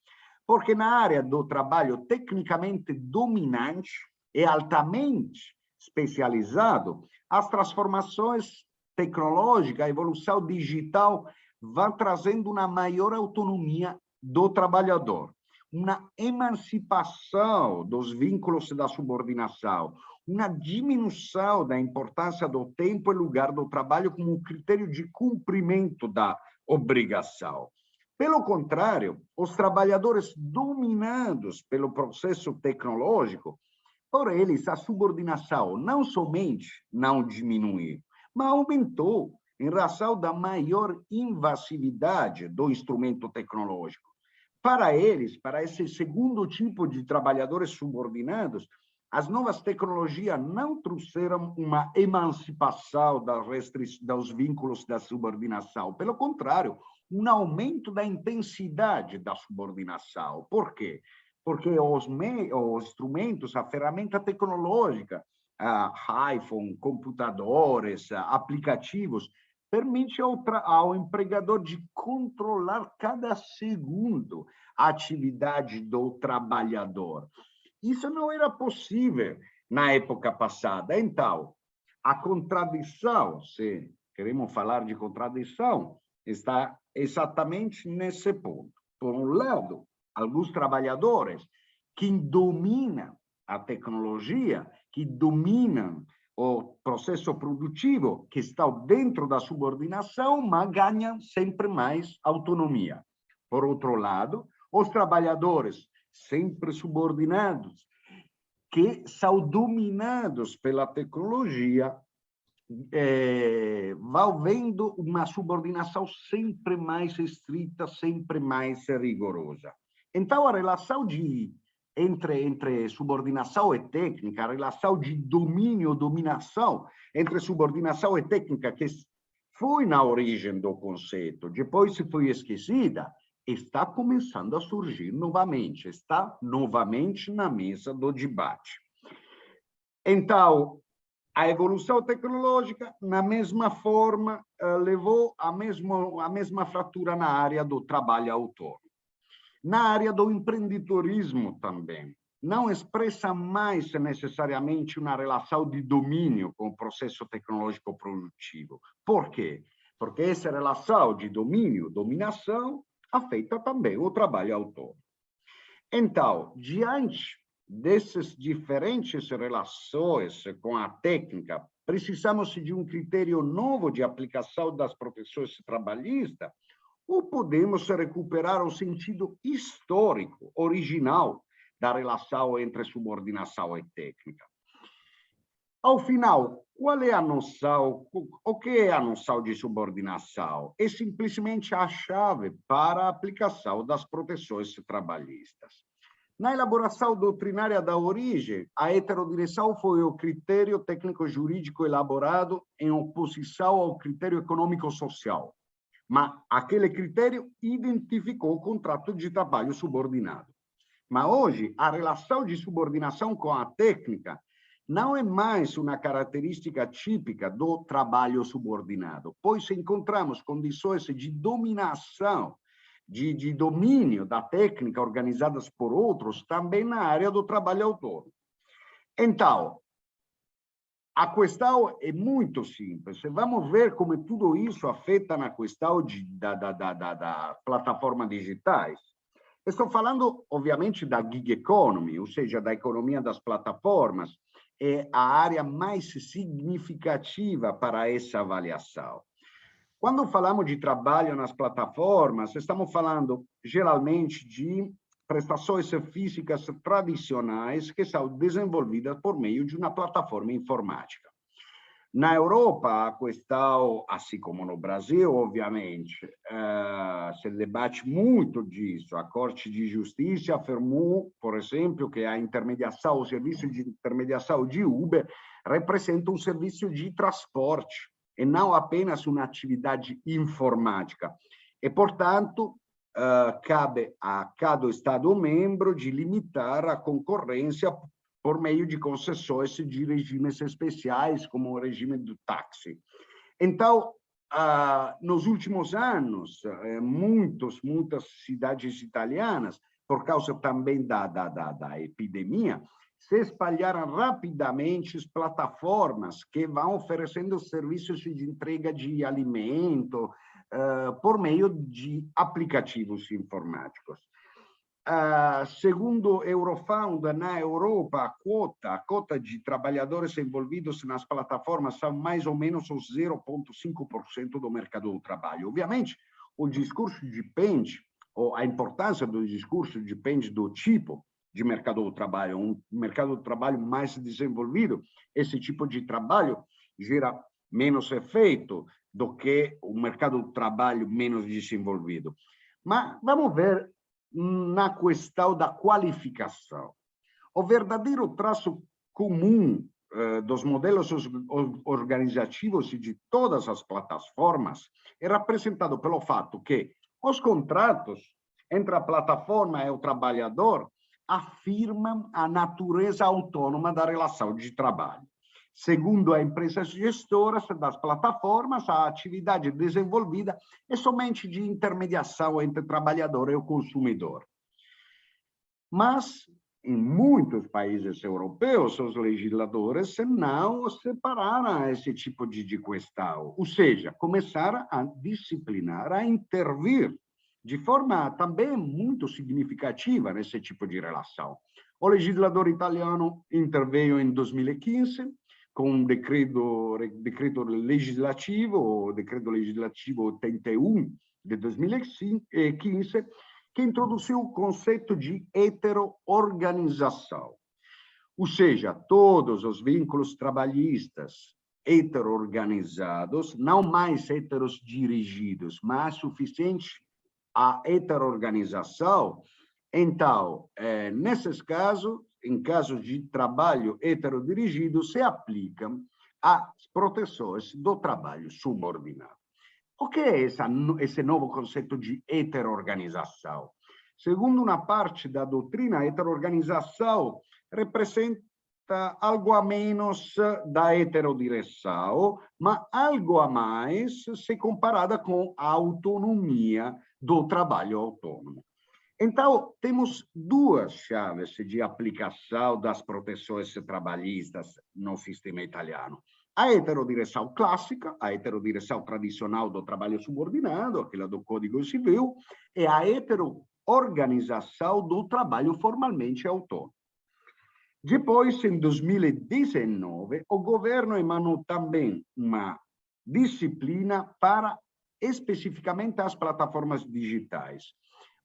Porque na área do trabalho tecnicamente dominante e altamente especializado, as transformações tecnológicas, a evolução digital, vão trazendo uma maior autonomia do trabalhador, uma emancipação dos vínculos da subordinação, uma diminuição da importância do tempo e lugar do trabalho como critério de cumprimento da obrigação. Pelo contrário, os trabalhadores dominados pelo processo tecnológico, por eles, a subordinação não somente não diminuiu, mas aumentou em razão da maior invasividade do instrumento tecnológico. Para eles, para esse segundo tipo de trabalhadores subordinados, as novas tecnologias não trouxeram uma emancipação dos vínculos da subordinação. Pelo contrário, um aumento da intensidade da subordinação. Por quê? porque os instrumentos, a ferramenta tecnológica, iPhone, computadores, aplicativos, permite ao empregador de controlar cada segundo a atividade do trabalhador. Isso não era possível na época passada. Então, a contradição, se queremos falar de contradição, está exatamente nesse ponto. Por um lado, alguns trabalhadores que dominam a tecnologia, que dominam o processo produtivo, que estão dentro da subordinação, mas ganham sempre mais autonomia. Por outro lado, os trabalhadores sempre subordinados, que são dominados pela tecnologia, vão vendo uma subordinação sempre mais estrita, sempre mais rigorosa. Então, a relação entre subordinação e técnica, a relação de domínio-dominação entre subordinação e técnica, que foi na origem do conceito, depois se foi esquecida, está começando a surgir novamente, está novamente na mesa do debate. Então, a evolução tecnológica, na mesma forma, levou a mesma fratura na área do trabalho autônomo. Na área do empreendedorismo também, não expressa mais necessariamente uma relação de domínio com o processo tecnológico produtivo. Por quê? Porque essa relação de domínio, dominação, afeta também o trabalho autônomo. Então, diante dessas diferentes relações com a técnica, precisamos de um critério novo de aplicação das proteções trabalhistas, ou podemos recuperar o sentido histórico, original, da relação entre subordinação e técnica. Ao final, qual é a noção, o que é a noção de subordinação? É simplesmente a chave para a aplicação das proteções trabalhistas. Na elaboração doutrinária da origem, a heterodireção foi o critério técnico-jurídico elaborado em oposição ao critério econômico-social. Mas aquele critério identificou o contrato de trabalho subordinado. Mas hoje, a relação de subordinação com a técnica não é mais uma característica típica do trabalho subordinado, pois encontramos condições de dominação, de domínio da técnica organizadas por outros também na área do trabalho autônomo. Então, a questão é muito simples. Vamos ver como tudo isso afeta na questão da plataforma digitais. Estou falando, obviamente, da gig economy, ou seja, da economia das plataformas, é a área mais significativa para essa avaliação. Quando falamos de trabalho nas plataformas, estamos falando, geralmente, de prestações físicas tradicionais que são desenvolvidas por meio de uma plataforma informática. Na Europa, a questão, assim como no Brasil, obviamente, se debate muito disso. A Corte de Justiça afirmou, por exemplo, que a intermediação, o serviço de intermediação de Uber representa um serviço de transporte e não apenas uma atividade informática. E, portanto, cabe a cada Estado-membro de limitar a concorrência por meio de concessões de regimes especiais, como o regime do táxi. Então, nos últimos anos, muitas cidades italianas, por causa também da epidemia, se espalharam rapidamente as plataformas que vão oferecendo serviços de entrega de alimento por meio de aplicativos informáticos. Segundo Eurofound, na Europa, a cota de trabalhadores envolvidos nas plataformas são mais ou menos os 0,5% do mercado do trabalho. Obviamente, o discurso depende, ou a importância do discurso depende do tipo de mercado do trabalho. Um mercado do trabalho mais desenvolvido, esse tipo de trabalho gera menos efeito do que o mercado do trabalho menos desenvolvido. Mas vamos ver na questão da qualificação. O verdadeiro traço comum dos modelos organizativos e de todas as plataformas é representado pelo fato que os contratos entre a plataforma e o trabalhador afirmam a natureza autônoma da relação de trabalho. Segundo as empresas gestoras das plataformas, a atividade desenvolvida é somente de intermediação entre o trabalhador e o consumidor. Mas, em muitos países europeus, os legisladores não separaram esse tipo de questão, ou seja, começaram a disciplinar, a intervir de forma também muito significativa nesse tipo de relação. O legislador italiano interveio em 2015 com um decreto legislativo, o decreto legislativo 81 de 2015, que introduziu o conceito de heteroorganização. Ou seja, todos os vínculos trabalhistas heteroorganizados, não mais heterodirigidos, mas suficiente a heteroorganização. Então, nesses casos, em casos de trabalho heterodirigido, se aplicam as proteções do trabalho subordinado. O que é esse novo conceito de heteroorganização? Segundo uma parte da doutrina, a heteroorganização representa algo a menos da heterodireção, mas algo a mais se comparada com a autonomia do trabalho autônomo. Então, temos duas chaves de aplicação das proteções trabalhistas no sistema italiano. A heterodireção clássica, a heterodireção tradicional do trabalho subordinado, aquela do Código Civil, e a heteroorganização do trabalho formalmente autônomo. Depois, em 2019, o governo emanou também uma disciplina para especificamente as plataformas digitais.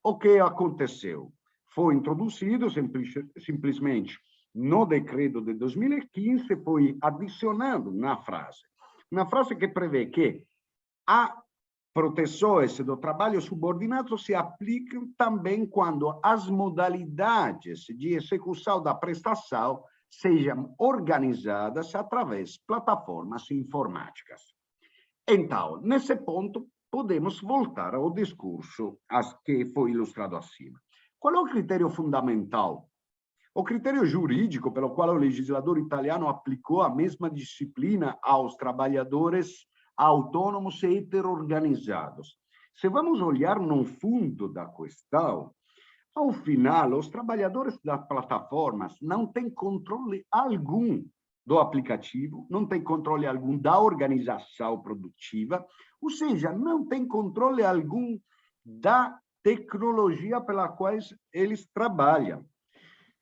O que aconteceu? Foi introduzido simplesmente no decreto de 2015, foi adicionando uma frase que prevê que a proteções do trabalho subordinado se aplicam também quando as modalidades de execução da prestação sejam organizadas através de plataformas informáticas. Então, nesse ponto, podemos voltar ao discurso que foi ilustrado acima. Qual é o critério fundamental? O critério jurídico pelo qual o legislador italiano aplicou a mesma disciplina aos trabalhadores autônomos e heteroorganizados. Se vamos olhar no fundo da questão, ao final, os trabalhadores das plataformas não têm controle algum do aplicativo, não têm controle algum da organização produtiva, ou seja, não têm controle algum da tecnologia pela qual eles trabalham.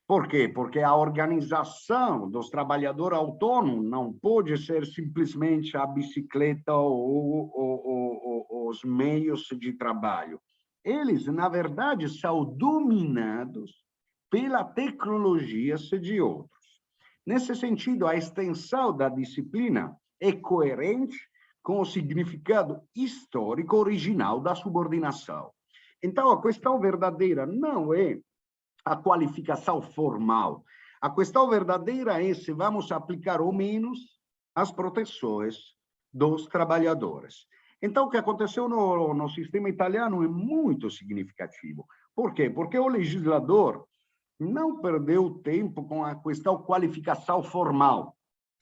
Por quê? Porque a organização dos trabalhadores autônomos não pode ser simplesmente a bicicleta ou os meios de trabalho. Eles, na verdade, são dominados pela tecnologia de outros. Nesse sentido, a extensão da disciplina é coerente com o significado histórico original da subordinação. Então, a questão verdadeira não é a qualificação formal. A questão verdadeira é se vamos aplicar ou menos as proteções dos trabalhadores. Então, o que aconteceu no sistema italiano é muito significativo. Por quê? Porque o legislador não perdeu tempo com a questão qualificação formal.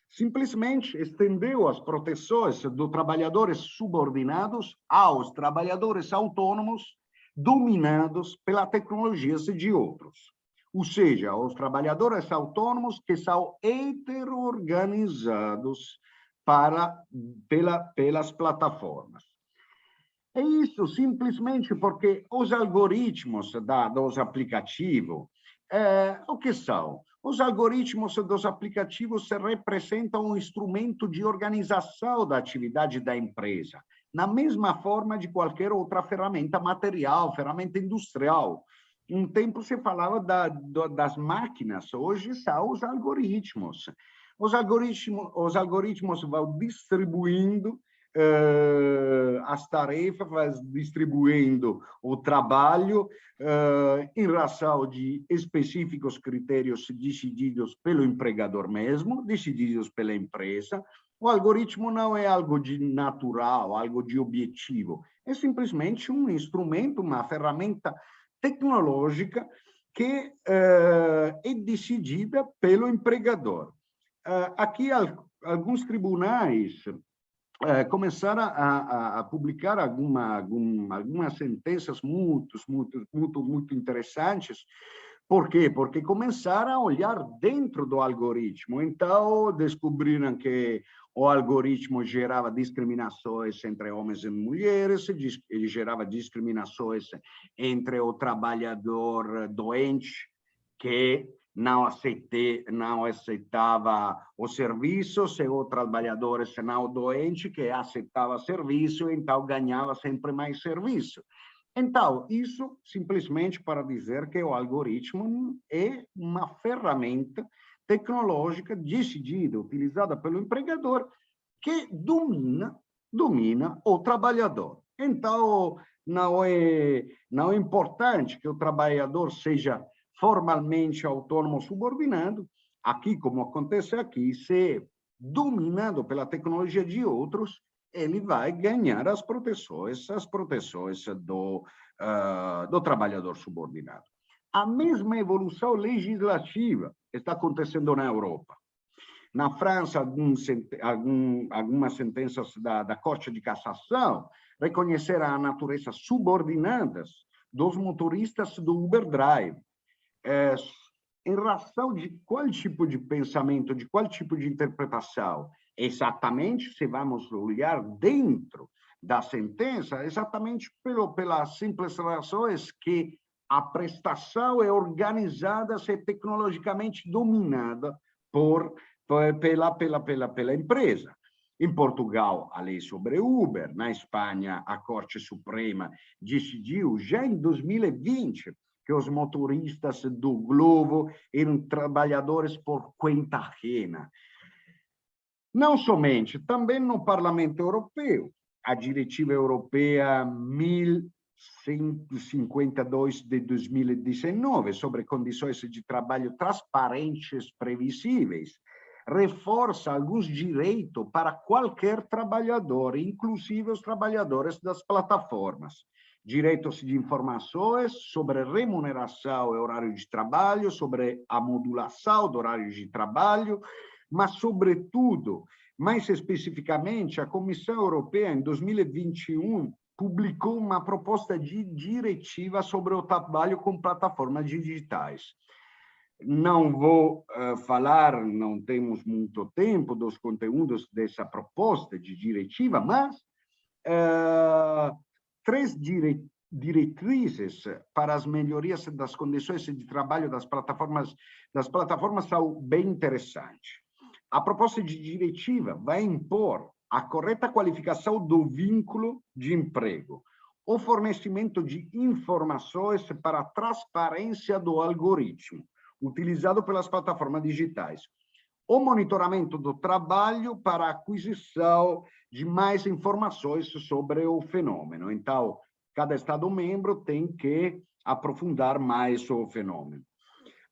Simplesmente estendeu as proteções dos trabalhadores subordinados aos trabalhadores autônomos dominados pela tecnologia de outros. Ou seja, os trabalhadores autônomos que são heteroorganizados pelas plataformas. É isso simplesmente porque os algoritmos dos aplicativos, o que são? Os algoritmos dos aplicativos representam um instrumento de organização da atividade da empresa, na mesma forma de qualquer outra ferramenta material, ferramenta industrial. Um tempo se falava das máquinas, hoje são os algoritmos. Os algoritmos vão distribuindo as tarefas, distribuindo o trabalho em razão de específicos critérios decididos pelo empregador mesmo, decididos pela empresa. O algoritmo não é algo de natural, algo de objetivo. É simplesmente um instrumento, uma ferramenta tecnológica que é decidida pelo empregador. Aqui, alguns tribunais começaram a publicar algumas sentenças muito interessantes. Por quê? Porque começaram a olhar dentro do algoritmo. Então, descobriram que o algoritmo gerava discriminações entre homens e mulheres, ele gerava discriminações entre o trabalhador doente, que não aceitava os serviços, e o trabalhador não doente, que aceitava serviço, então ganhava sempre mais serviço. Então, isso simplesmente para dizer que o algoritmo é uma ferramenta tecnológica decidida, utilizada pelo empregador, que domina o trabalhador. Então, não é importante que o trabalhador seja formalmente autônomo subordinado. Aqui, como acontece aqui, se dominado pela tecnologia de outros, ele vai ganhar as proteções do trabalhador subordinado. A mesma evolução legislativa está acontecendo na Europa. Na França, algumas sentenças da Corte de Cassação reconheceram a natureza subordinada dos motoristas do Uber Drive, em razão de qual tipo de pensamento, de qual tipo de interpretação. Exatamente, se vamos olhar dentro da sentença, exatamente pelas simples razões que a prestação é organizada e tecnologicamente dominada pela empresa. Em Portugal, a lei sobre Uber. Na Espanha, a Corte Suprema decidiu, já em 2020, que os motoristas do Globo eram trabalhadores por conta ajena. Não somente, também no Parlamento Europeu, a Diretiva Europeia 1152 de 2019, sobre condições de trabalho transparentes, previsíveis, reforça alguns direitos para qualquer trabalhador, inclusive os trabalhadores das plataformas. Direitos de informações sobre remuneração e horário de trabalho, sobre a modulação do horário de trabalho, mas, sobretudo, mais especificamente, a Comissão Europeia, em 2021, publicou uma proposta de diretiva sobre o trabalho com plataformas digitais. Não vou falar, não temos muito tempo, dos conteúdos dessa proposta de diretiva, mas três diretrizes para as melhorias das condições de trabalho das plataformas são bem interessantes. A proposta de diretiva vai impor a correta qualificação do vínculo de emprego, o fornecimento de informações para a transparência do algoritmo utilizado pelas plataformas digitais, o monitoramento do trabalho para a aquisição de mais informações sobre o fenômeno. Então, cada Estado-membro tem que aprofundar mais o fenômeno.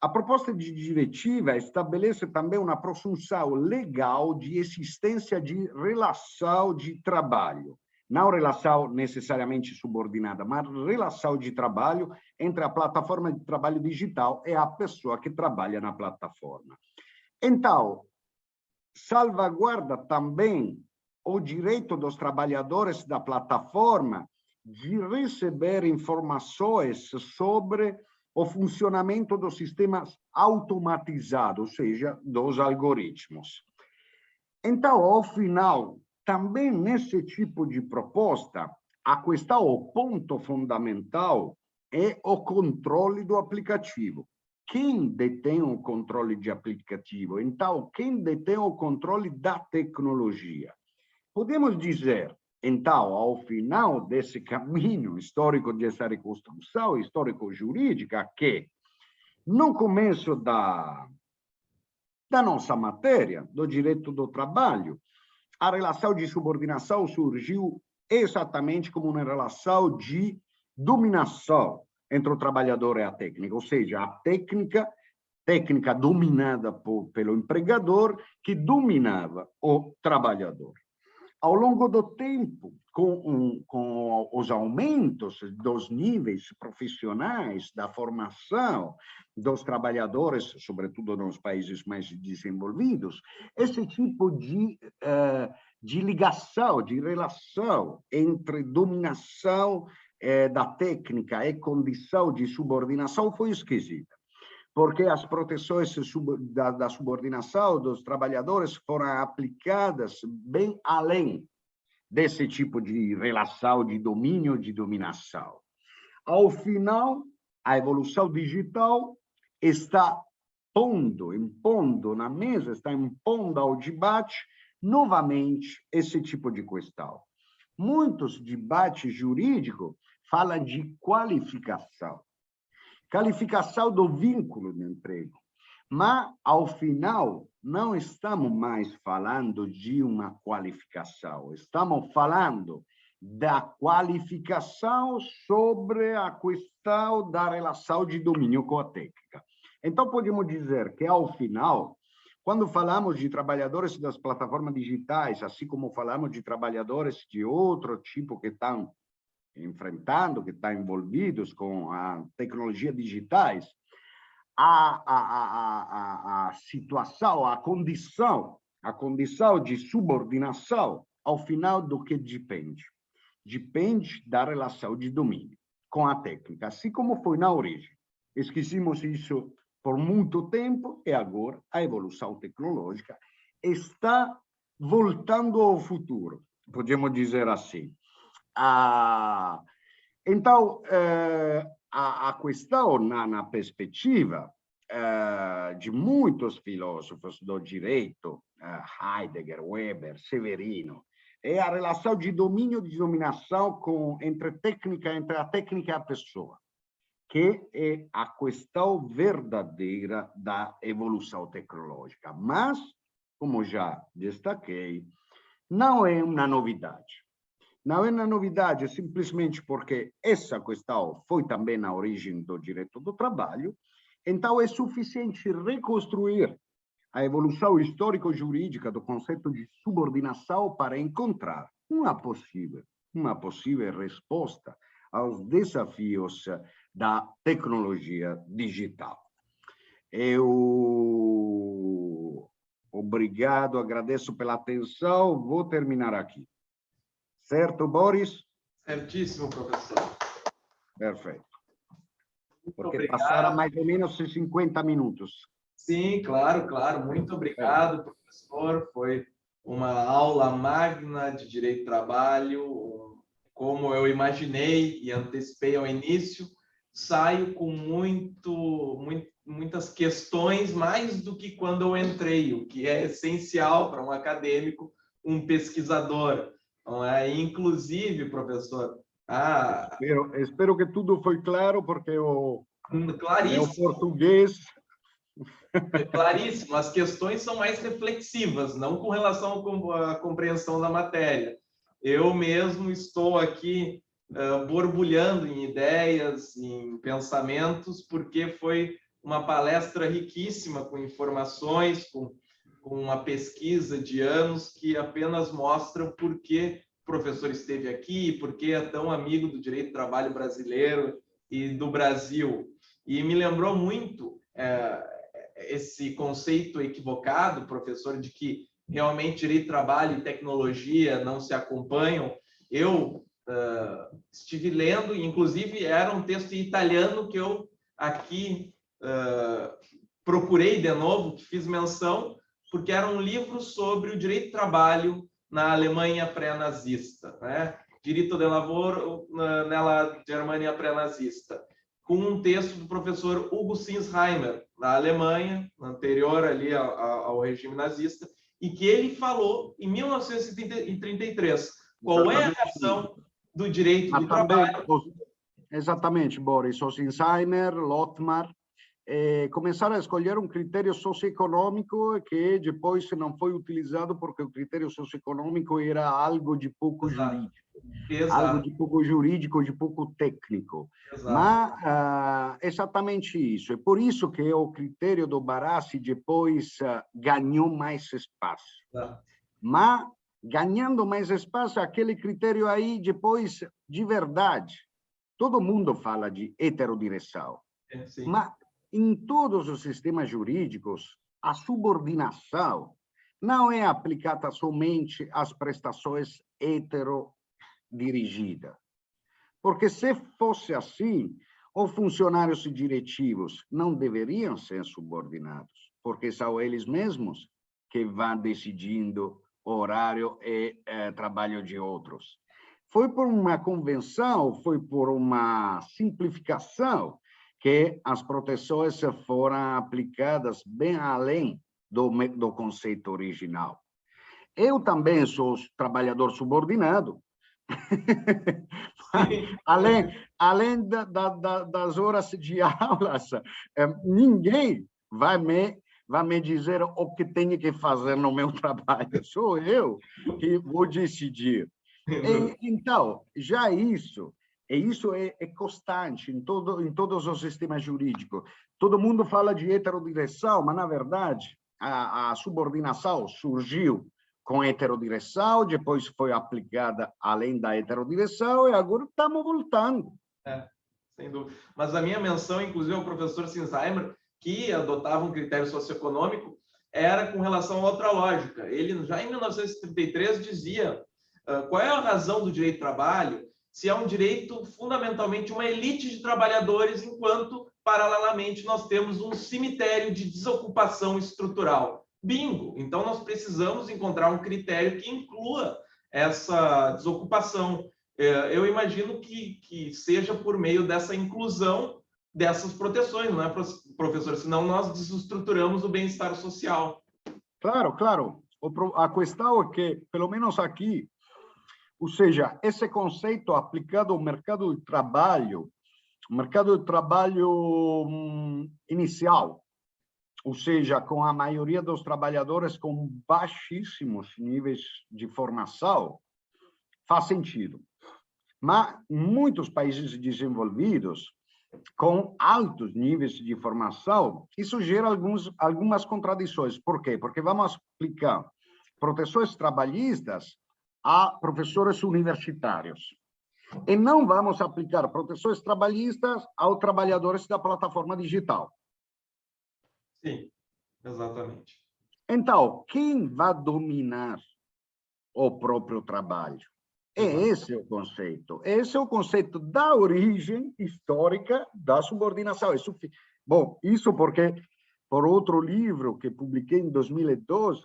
A proposta de diretiva estabelece também uma presunção legal de existência de relação de trabalho, não relação necessariamente subordinada, mas relação de trabalho entre a plataforma de trabalho digital e a pessoa que trabalha na plataforma. Então, salvaguarda também o direito dos trabalhadores da plataforma de receber informações sobre o funcionamento dos sistemas automatizados, ou seja, dos algoritmos. Então, ao final, também nesse tipo de proposta, a questão, o ponto fundamental é o controle do aplicativo. Quem detém o controle de aplicativo? Então, quem detém o controle da tecnologia? Podemos dizer, então, ao final desse caminho histórico dessa reconstrução histórico-jurídica, que no começo da nossa matéria, do direito do trabalho, a relação de subordinação surgiu exatamente como uma relação de dominação entre o trabalhador e a técnica, ou seja, a técnica dominada pelo empregador, que dominava o trabalhador. Ao longo do tempo, com os aumentos dos níveis profissionais da formação dos trabalhadores, sobretudo nos países mais desenvolvidos, esse tipo de ligação, de relação entre dominação da técnica e condição de subordinação foi esquisita, porque as proteções da subordinação dos trabalhadores foram aplicadas bem além desse tipo de relação de domínio, de dominação. Ao final, a evolução digital está impondo na mesa, está impondo ao debate novamente esse tipo de questão. Muitos debates jurídicos falam de qualificação do vínculo de emprego, mas, ao final, não estamos mais falando de uma qualificação, estamos falando da qualificação sobre a questão da relação de domínio com a técnica. Então, podemos dizer que, ao final, quando falamos de trabalhadores das plataformas digitais, assim como falamos de trabalhadores de outro tipo que estão enfrentando, que estão envolvidos com a tecnologia digitais, a situação, a condição de subordinação, ao final, do que depende? Depende da relação de domínio com a técnica, assim como foi na origem. Esquecemos isso por muito tempo e agora a evolução tecnológica está voltando ao futuro, podemos dizer assim. Então, a questão, na perspectiva de muitos filósofos do direito, Heidegger, Weber, Severino, é a relação de domínio e de dominação entre a técnica e a pessoa, que é a questão verdadeira da evolução tecnológica. Mas, como já destaquei, não é uma novidade. Não é uma novidade simplesmente porque essa questão foi também na origem do direito do trabalho, então é suficiente reconstruir a evolução histórico-jurídica do conceito de subordinação para encontrar uma possível resposta aos desafios da tecnologia digital. Obrigado, agradeço pela atenção, vou terminar aqui. Certo, Boris? Certíssimo, professor. Perfeito. Muito Porque obrigado. passaram mais ou menos 50 minutos. Sim, claro, claro. Muito obrigado, professor. Foi uma aula magna de direito do trabalho, como eu imaginei e antecipei ao início. Saio com muitas questões, mais do que quando eu entrei, o que é essencial para um acadêmico, um pesquisador. Não é? Inclusive, professor... Espero que tudo foi claro, porque o português... É claríssimo, as questões são mais reflexivas, não com relação à compreensão da matéria. Eu mesmo estou aqui borbulhando em ideias, em pensamentos, porque foi uma palestra riquíssima, com informações, com uma pesquisa de anos que apenas mostram por que o professor esteve aqui, por que é tão amigo do direito do trabalho brasileiro e do Brasil. E me lembrou muito esse conceito equivocado, professor, de que realmente direito do trabalho e tecnologia não se acompanham. Eu estive lendo, inclusive era um texto em italiano que eu aqui procurei de novo, que fiz menção, porque era um livro sobre o direito do trabalho na Alemanha pré-nazista, né? Diritto del lavoro nella Germania pré-nazista, com um texto do professor Hugo Sinsheimer, na Alemanha, anterior ali ao regime nazista, e que ele falou em 1933 qual é a reação do direito do trabalho. Exatamente, Boris. O Sinsheimer, Lothmar, começaram a escolher um critério socioeconômico que depois não foi utilizado porque o critério socioeconômico era algo de pouco jurídico. Exato. Algo de pouco jurídico, de pouco técnico. Exato. Mas exatamente isso. É por isso que o critério do Barassi depois ganhou mais espaço. Exato. Mas ganhando mais espaço, aquele critério aí depois de verdade. Todo mundo fala de heterodireção, mas em todos os sistemas jurídicos, a subordinação não é aplicada somente às prestações heterodirigidas. Porque se fosse assim, os funcionários diretivos não deveriam ser subordinados, porque são eles mesmos que vão decidindo horário e trabalho de outros. Foi por uma convenção, foi por uma simplificação que as proteções foram aplicadas bem além do conceito original. Eu também sou trabalhador subordinado. além das horas de aulas, ninguém vai me dizer o que tenho que fazer no meu trabalho. Sou eu que vou decidir. Então, já isso é constante em todos os sistemas jurídicos. Todo mundo fala de heterodireção, mas, na verdade, a subordinação surgiu com heterodireção, depois foi aplicada além da heterodireção, e agora estamos voltando. Sem dúvida. Mas a minha menção, inclusive, ao professor Sinsheimer, que adotava um critério socioeconômico, era com relação a outra lógica. Ele, já em 1933, dizia qual é a razão do direito do trabalho, se é um direito fundamentalmente uma elite de trabalhadores, enquanto, paralelamente, nós temos um cemitério de desocupação estrutural. Bingo! Então, nós precisamos encontrar um critério que inclua essa desocupação. Eu imagino que seja por meio dessa inclusão dessas proteções, não é, professor? Senão nós desestruturamos o bem-estar social. Claro, claro. A questão é que, pelo menos aqui, ou seja, esse conceito aplicado ao mercado de trabalho inicial, ou seja, com a maioria dos trabalhadores com baixíssimos níveis de formação, faz sentido. Mas muitos países desenvolvidos, com altos níveis de formação, isso gera algumas contradições. Por quê? Porque vamos aplicar proteções trabalhistas a professores universitários. E não vamos aplicar proteções trabalhistas aos trabalhadores da plataforma digital. Sim, exatamente. Então, quem vai dominar o próprio trabalho? Esse é o conceito. Esse é o conceito da origem histórica da subordinação. Bom, isso porque, por outro livro que publiquei em 2012,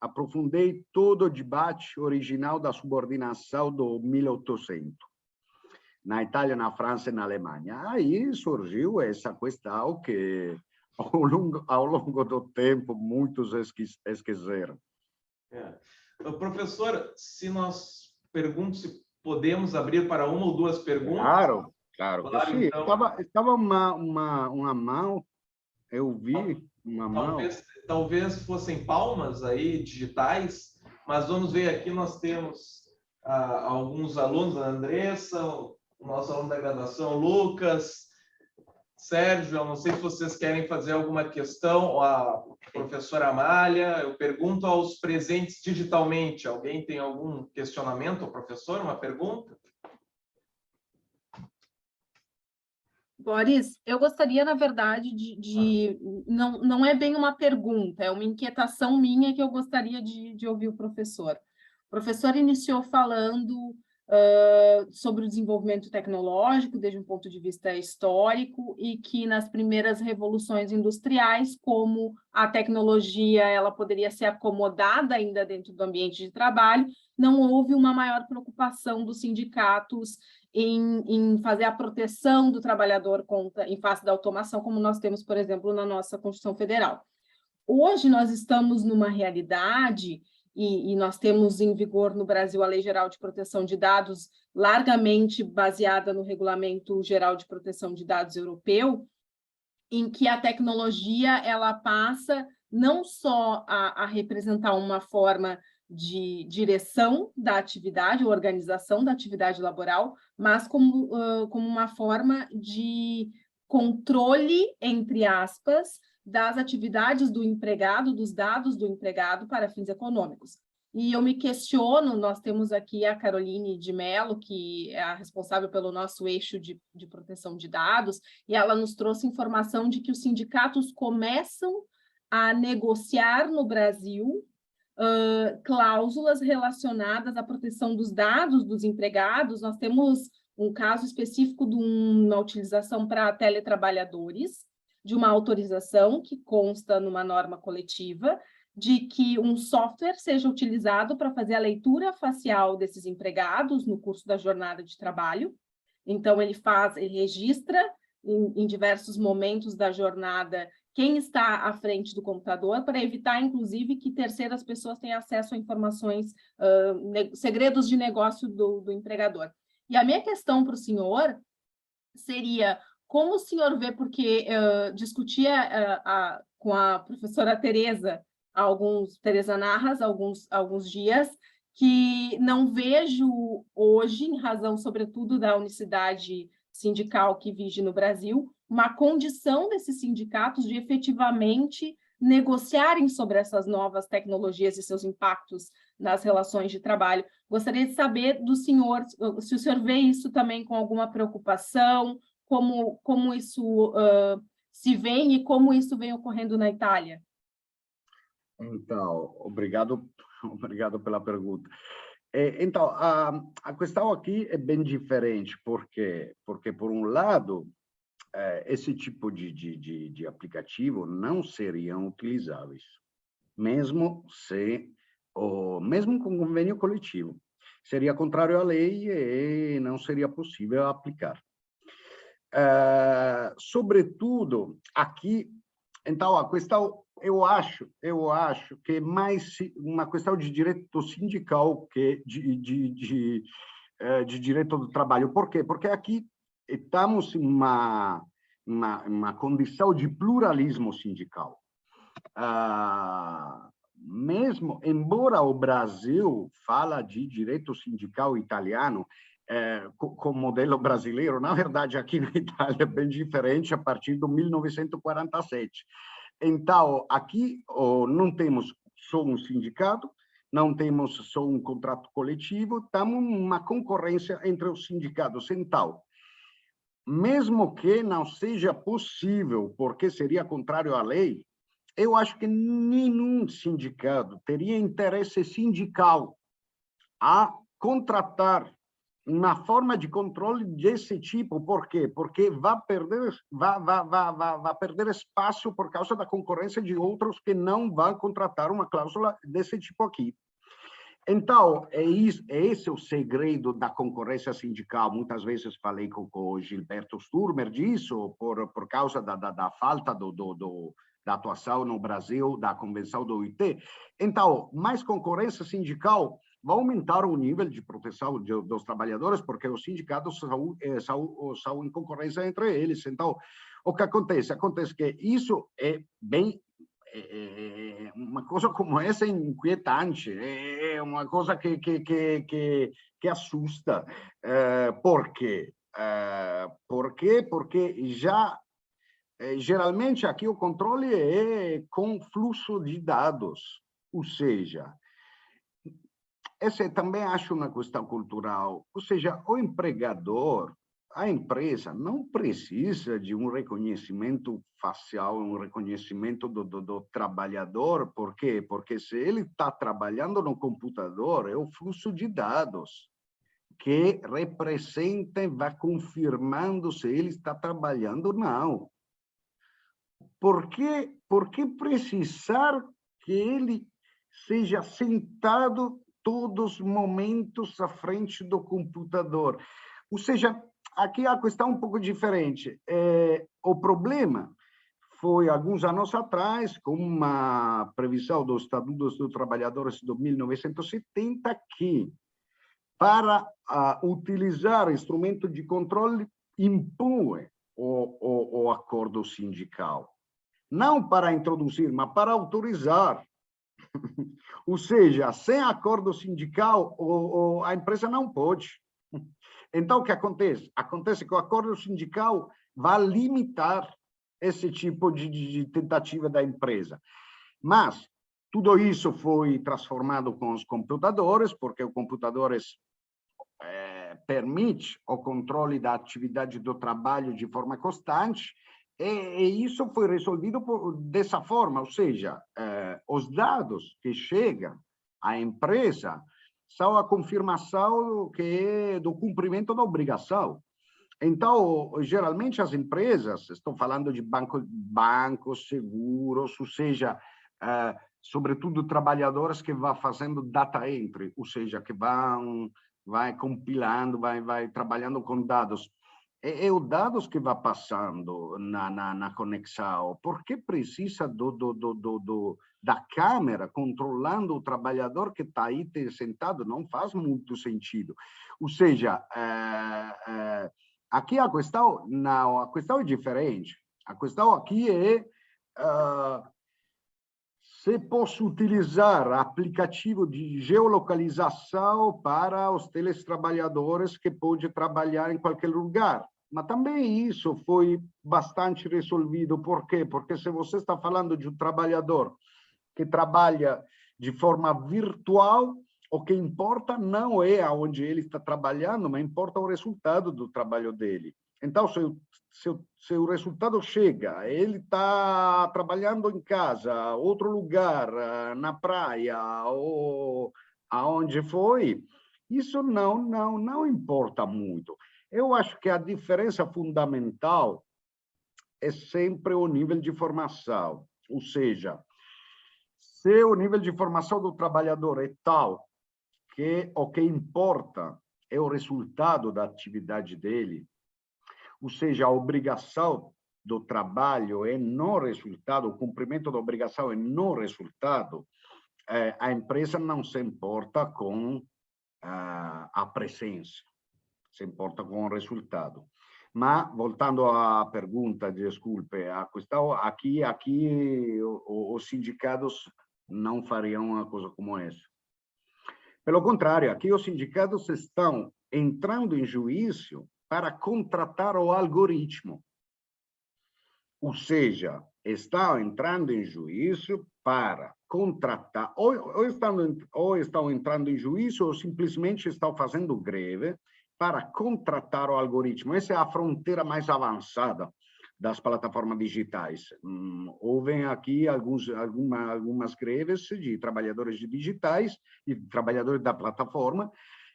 aprofundei todo o debate original da subordinação do 1800, na Itália, na França e na Alemanha. Aí surgiu essa questão que, ao longo do tempo, muitos esqueceram. Professor, se podemos abrir para uma ou duas perguntas? Claro que sim. Então... Estava uma mão, eu vi uma mão. Talvez fossem palmas aí, digitais, mas vamos ver aqui, nós temos alguns alunos, a Andressa, o nosso aluno da graduação, Lucas, Sérgio, eu não sei se vocês querem fazer alguma questão, ou a professora Amália, eu pergunto aos presentes digitalmente, alguém tem algum questionamento ao professor, uma pergunta? Boris, eu gostaria, na verdade, não é bem uma pergunta, é uma inquietação minha que eu gostaria de ouvir o professor. O professor iniciou falando sobre o desenvolvimento tecnológico, desde um ponto de vista histórico, e que nas primeiras revoluções industriais, como a tecnologia ela poderia ser acomodada ainda dentro do ambiente de trabalho, não houve uma maior preocupação dos sindicatos em fazer a proteção do trabalhador em face da automação, como nós temos, por exemplo, na nossa Constituição Federal. Hoje nós estamos numa realidade, e nós temos em vigor no Brasil a Lei Geral de Proteção de Dados, largamente baseada no Regulamento Geral de Proteção de Dados Europeu, em que a tecnologia ela passa não só a representar uma forma de direção da atividade, organização da atividade laboral, mas como uma forma de controle, entre aspas, das atividades do empregado, dos dados do empregado para fins econômicos. E eu me questiono, nós temos aqui a Caroline de Mello, que é a responsável pelo nosso eixo de proteção de dados, e ela nos trouxe informação de que os sindicatos começam a negociar no Brasil cláusulas relacionadas à proteção dos dados dos empregados. Nós temos um caso específico de uma utilização para teletrabalhadores, de uma autorização que consta numa norma coletiva, de que um software seja utilizado para fazer a leitura facial desses empregados no curso da jornada de trabalho. Então, ele registra em diversos momentos da jornada quem está à frente do computador, para evitar, inclusive, que terceiras pessoas tenham acesso a informações, segredos de negócio do empregador. E a minha questão para o senhor seria, como o senhor vê, porque discutia com a professora Tereza Narras, alguns dias, que não vejo hoje, em razão, sobretudo, da unicidade sindical que vige no Brasil, uma condição desses sindicatos de efetivamente negociarem sobre essas novas tecnologias e seus impactos nas relações de trabalho. Gostaria de saber do senhor, se o senhor vê isso também com alguma preocupação, como isso se vê e como isso vem ocorrendo na Itália. Então, obrigado pela pergunta. Então, a questão aqui é bem diferente, porque por um lado, esse tipo de aplicativo não seriam utilizáveis, mesmo com convênio coletivo. Seria contrário à lei e não seria possível aplicar. Sobretudo, aqui, então, a questão, eu acho que é mais uma questão de direito sindical que de direito do trabalho. Por quê? Porque aqui estamos em uma condição de pluralismo sindical. Mesmo, embora o Brasil fala de direito sindical italiano com modelo brasileiro, na verdade, aqui na Itália é bem diferente a partir de 1947. Então, aqui não temos só um sindicato, não temos só um contrato coletivo, estamos numa concorrência entre os sindicatos. Então, mesmo que não seja possível, porque seria contrário à lei, eu acho que nenhum sindicato teria interesse sindical a contratar uma forma de controle desse tipo. Por quê? Porque vai perder espaço por causa da concorrência de outros que não vão contratar uma cláusula desse tipo aqui. Então, esse o segredo da concorrência sindical. Muitas vezes falei com o Gilberto Sturmer disso, por causa da falta da atuação no Brasil da Convenção do OIT. Então, mais concorrência sindical vai aumentar o nível de proteção dos trabalhadores, porque os sindicatos são em concorrência entre eles. Então, o que acontece? Acontece que isso é bem... uma coisa como essa é inquietante, é uma coisa que assusta. Por quê? Porque já, geralmente, aqui o controle é com fluxo de dados, ou seja, essa também acho uma questão cultural, ou seja, o empregador, a empresa não precisa de um reconhecimento facial, um reconhecimento do trabalhador. Por quê? Porque se ele está trabalhando no computador, é o fluxo de dados que representa, vai confirmando se ele está trabalhando ou não. Por que precisar que ele seja sentado todos os momentos à frente do computador? Ou seja, aqui a questão é um pouco diferente. O problema foi, alguns anos atrás, com uma previsão dos Estatutos dos Trabalhadores de 1970, que, para utilizar instrumento de controle, impõe o acordo sindical. Não para introduzir, mas para autorizar. Ou seja, sem acordo sindical, a empresa não pode. Então, o que acontece? Acontece que o acordo sindical vai limitar esse tipo de tentativa da empresa. Mas tudo isso foi transformado com os computadores, porque os computadores permite o controle da atividade do trabalho de forma constante, e isso foi resolvido dessa forma, ou seja, os dados que chegam à empresa são a confirmação do cumprimento da obrigação. Então, geralmente as empresas, estou falando de bancos, seguros, ou seja, sobretudo trabalhadores que vão fazendo data entry, ou seja, que vai compilando, vai trabalhando com dados. É os dados que vai passando na conexão, porque precisa da câmera controlando o trabalhador que está aí sentado, não faz muito sentido. Ou seja, aqui a questão é diferente. A questão aqui é se posso utilizar aplicativo de geolocalização para os teletrabalhadores que podem trabalhar em qualquer lugar. Mas também isso foi bastante resolvido. Por quê? Porque se você está falando de um trabalhador que trabalha de forma virtual, o que importa não é aonde ele está trabalhando, mas importa o resultado do trabalho dele. Então, se o resultado chega, ele está trabalhando em casa, outro lugar, na praia, ou aonde foi, isso não importa muito. Eu acho que a diferença fundamental é sempre o nível de formação, ou seja, se o nível de formação do trabalhador é tal que o que importa é o resultado da atividade dele, ou seja, a obrigação do trabalho é no resultado, o cumprimento da obrigação é no resultado, a empresa não se importa com a presença, se importa com o resultado. Mas, voltando à pergunta, desculpe, a questão aqui os sindicatos não fariam uma coisa como essa. Pelo contrário, aqui os sindicatos estão entrando em juízo para contratar o algoritmo. Ou seja, estão entrando em juízo para contratar, ou estão entrando em juízo, ou simplesmente estão fazendo greve para contratar o algoritmo. Essa é a fronteira mais avançada das plataformas digitais. Houve aqui algumas greves de trabalhadores digitais e trabalhadores da plataforma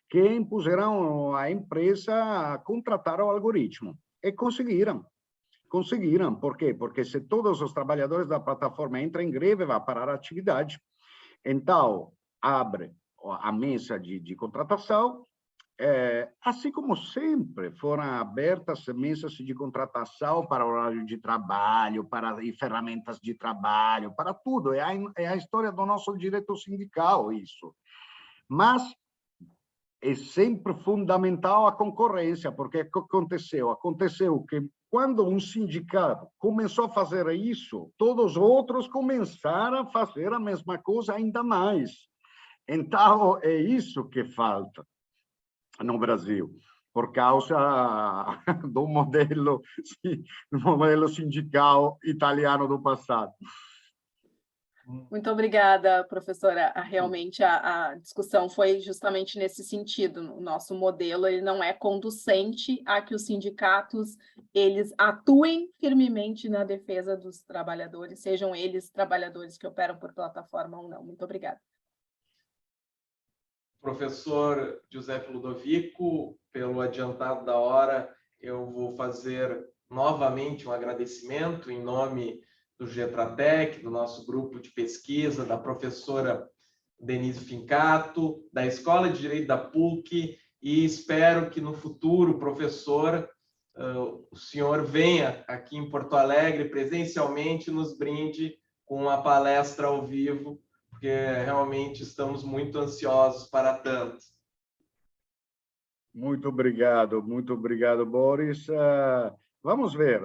que impuseram à empresa a contratar o algoritmo. E conseguiram. Conseguiram. Por quê? Porque se todos os trabalhadores da plataforma entram em greve, vai parar a atividade. Então, abre a mesa de contratação, assim como sempre foram abertas mesas de contratação para horário de trabalho, para ferramentas de trabalho, para tudo. É a história do nosso direito sindical, isso. Mas é sempre fundamental a concorrência, porque o que aconteceu? Aconteceu que quando um sindicato começou a fazer isso, todos os outros começaram a fazer a mesma coisa ainda mais. Então, é isso que falta no Brasil, por causa do modelo sindical italiano do passado. Muito obrigada, professora. Realmente a discussão foi justamente nesse sentido. O nosso modelo ele não é conducente a que os sindicatos eles atuem firmemente na defesa dos trabalhadores, sejam eles trabalhadores que operam por plataforma ou não. Muito obrigada. Professor Giuseppe Ludovico, pelo adiantado da hora, eu vou fazer novamente um agradecimento em nome do Getratec, do nosso grupo de pesquisa, da professora Denise Fincato, da Escola de Direito da PUC, e espero que no futuro, professor, o senhor venha aqui em Porto Alegre presencialmente e nos brinde com uma palestra ao vivo, porque realmente estamos muito ansiosos para tanto. Muito obrigado, Boris. Vamos ver.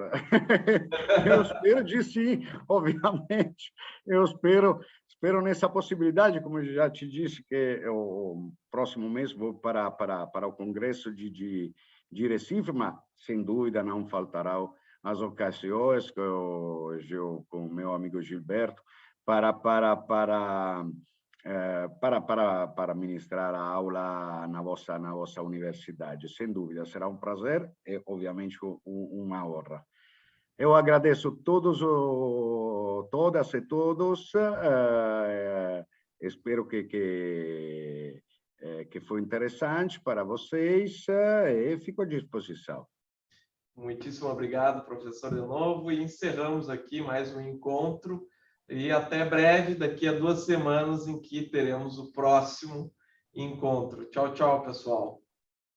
Eu espero de sim, obviamente. Eu espero nessa possibilidade, como eu já te disse, que o próximo mês vou para o Congresso de Recife, mas sem dúvida não faltará as ocasiões que eu com o meu amigo Gilberto para ministrar a aula na vossa universidade. Sem dúvida, será um prazer e, obviamente, uma honra. Eu agradeço todas e todos. Espero que foi interessante para vocês e fico à disposição. Muitíssimo obrigado, professor, de novo. E encerramos aqui mais um encontro. E até breve, daqui a 2 semanas, em que teremos o próximo encontro. Tchau, tchau, pessoal.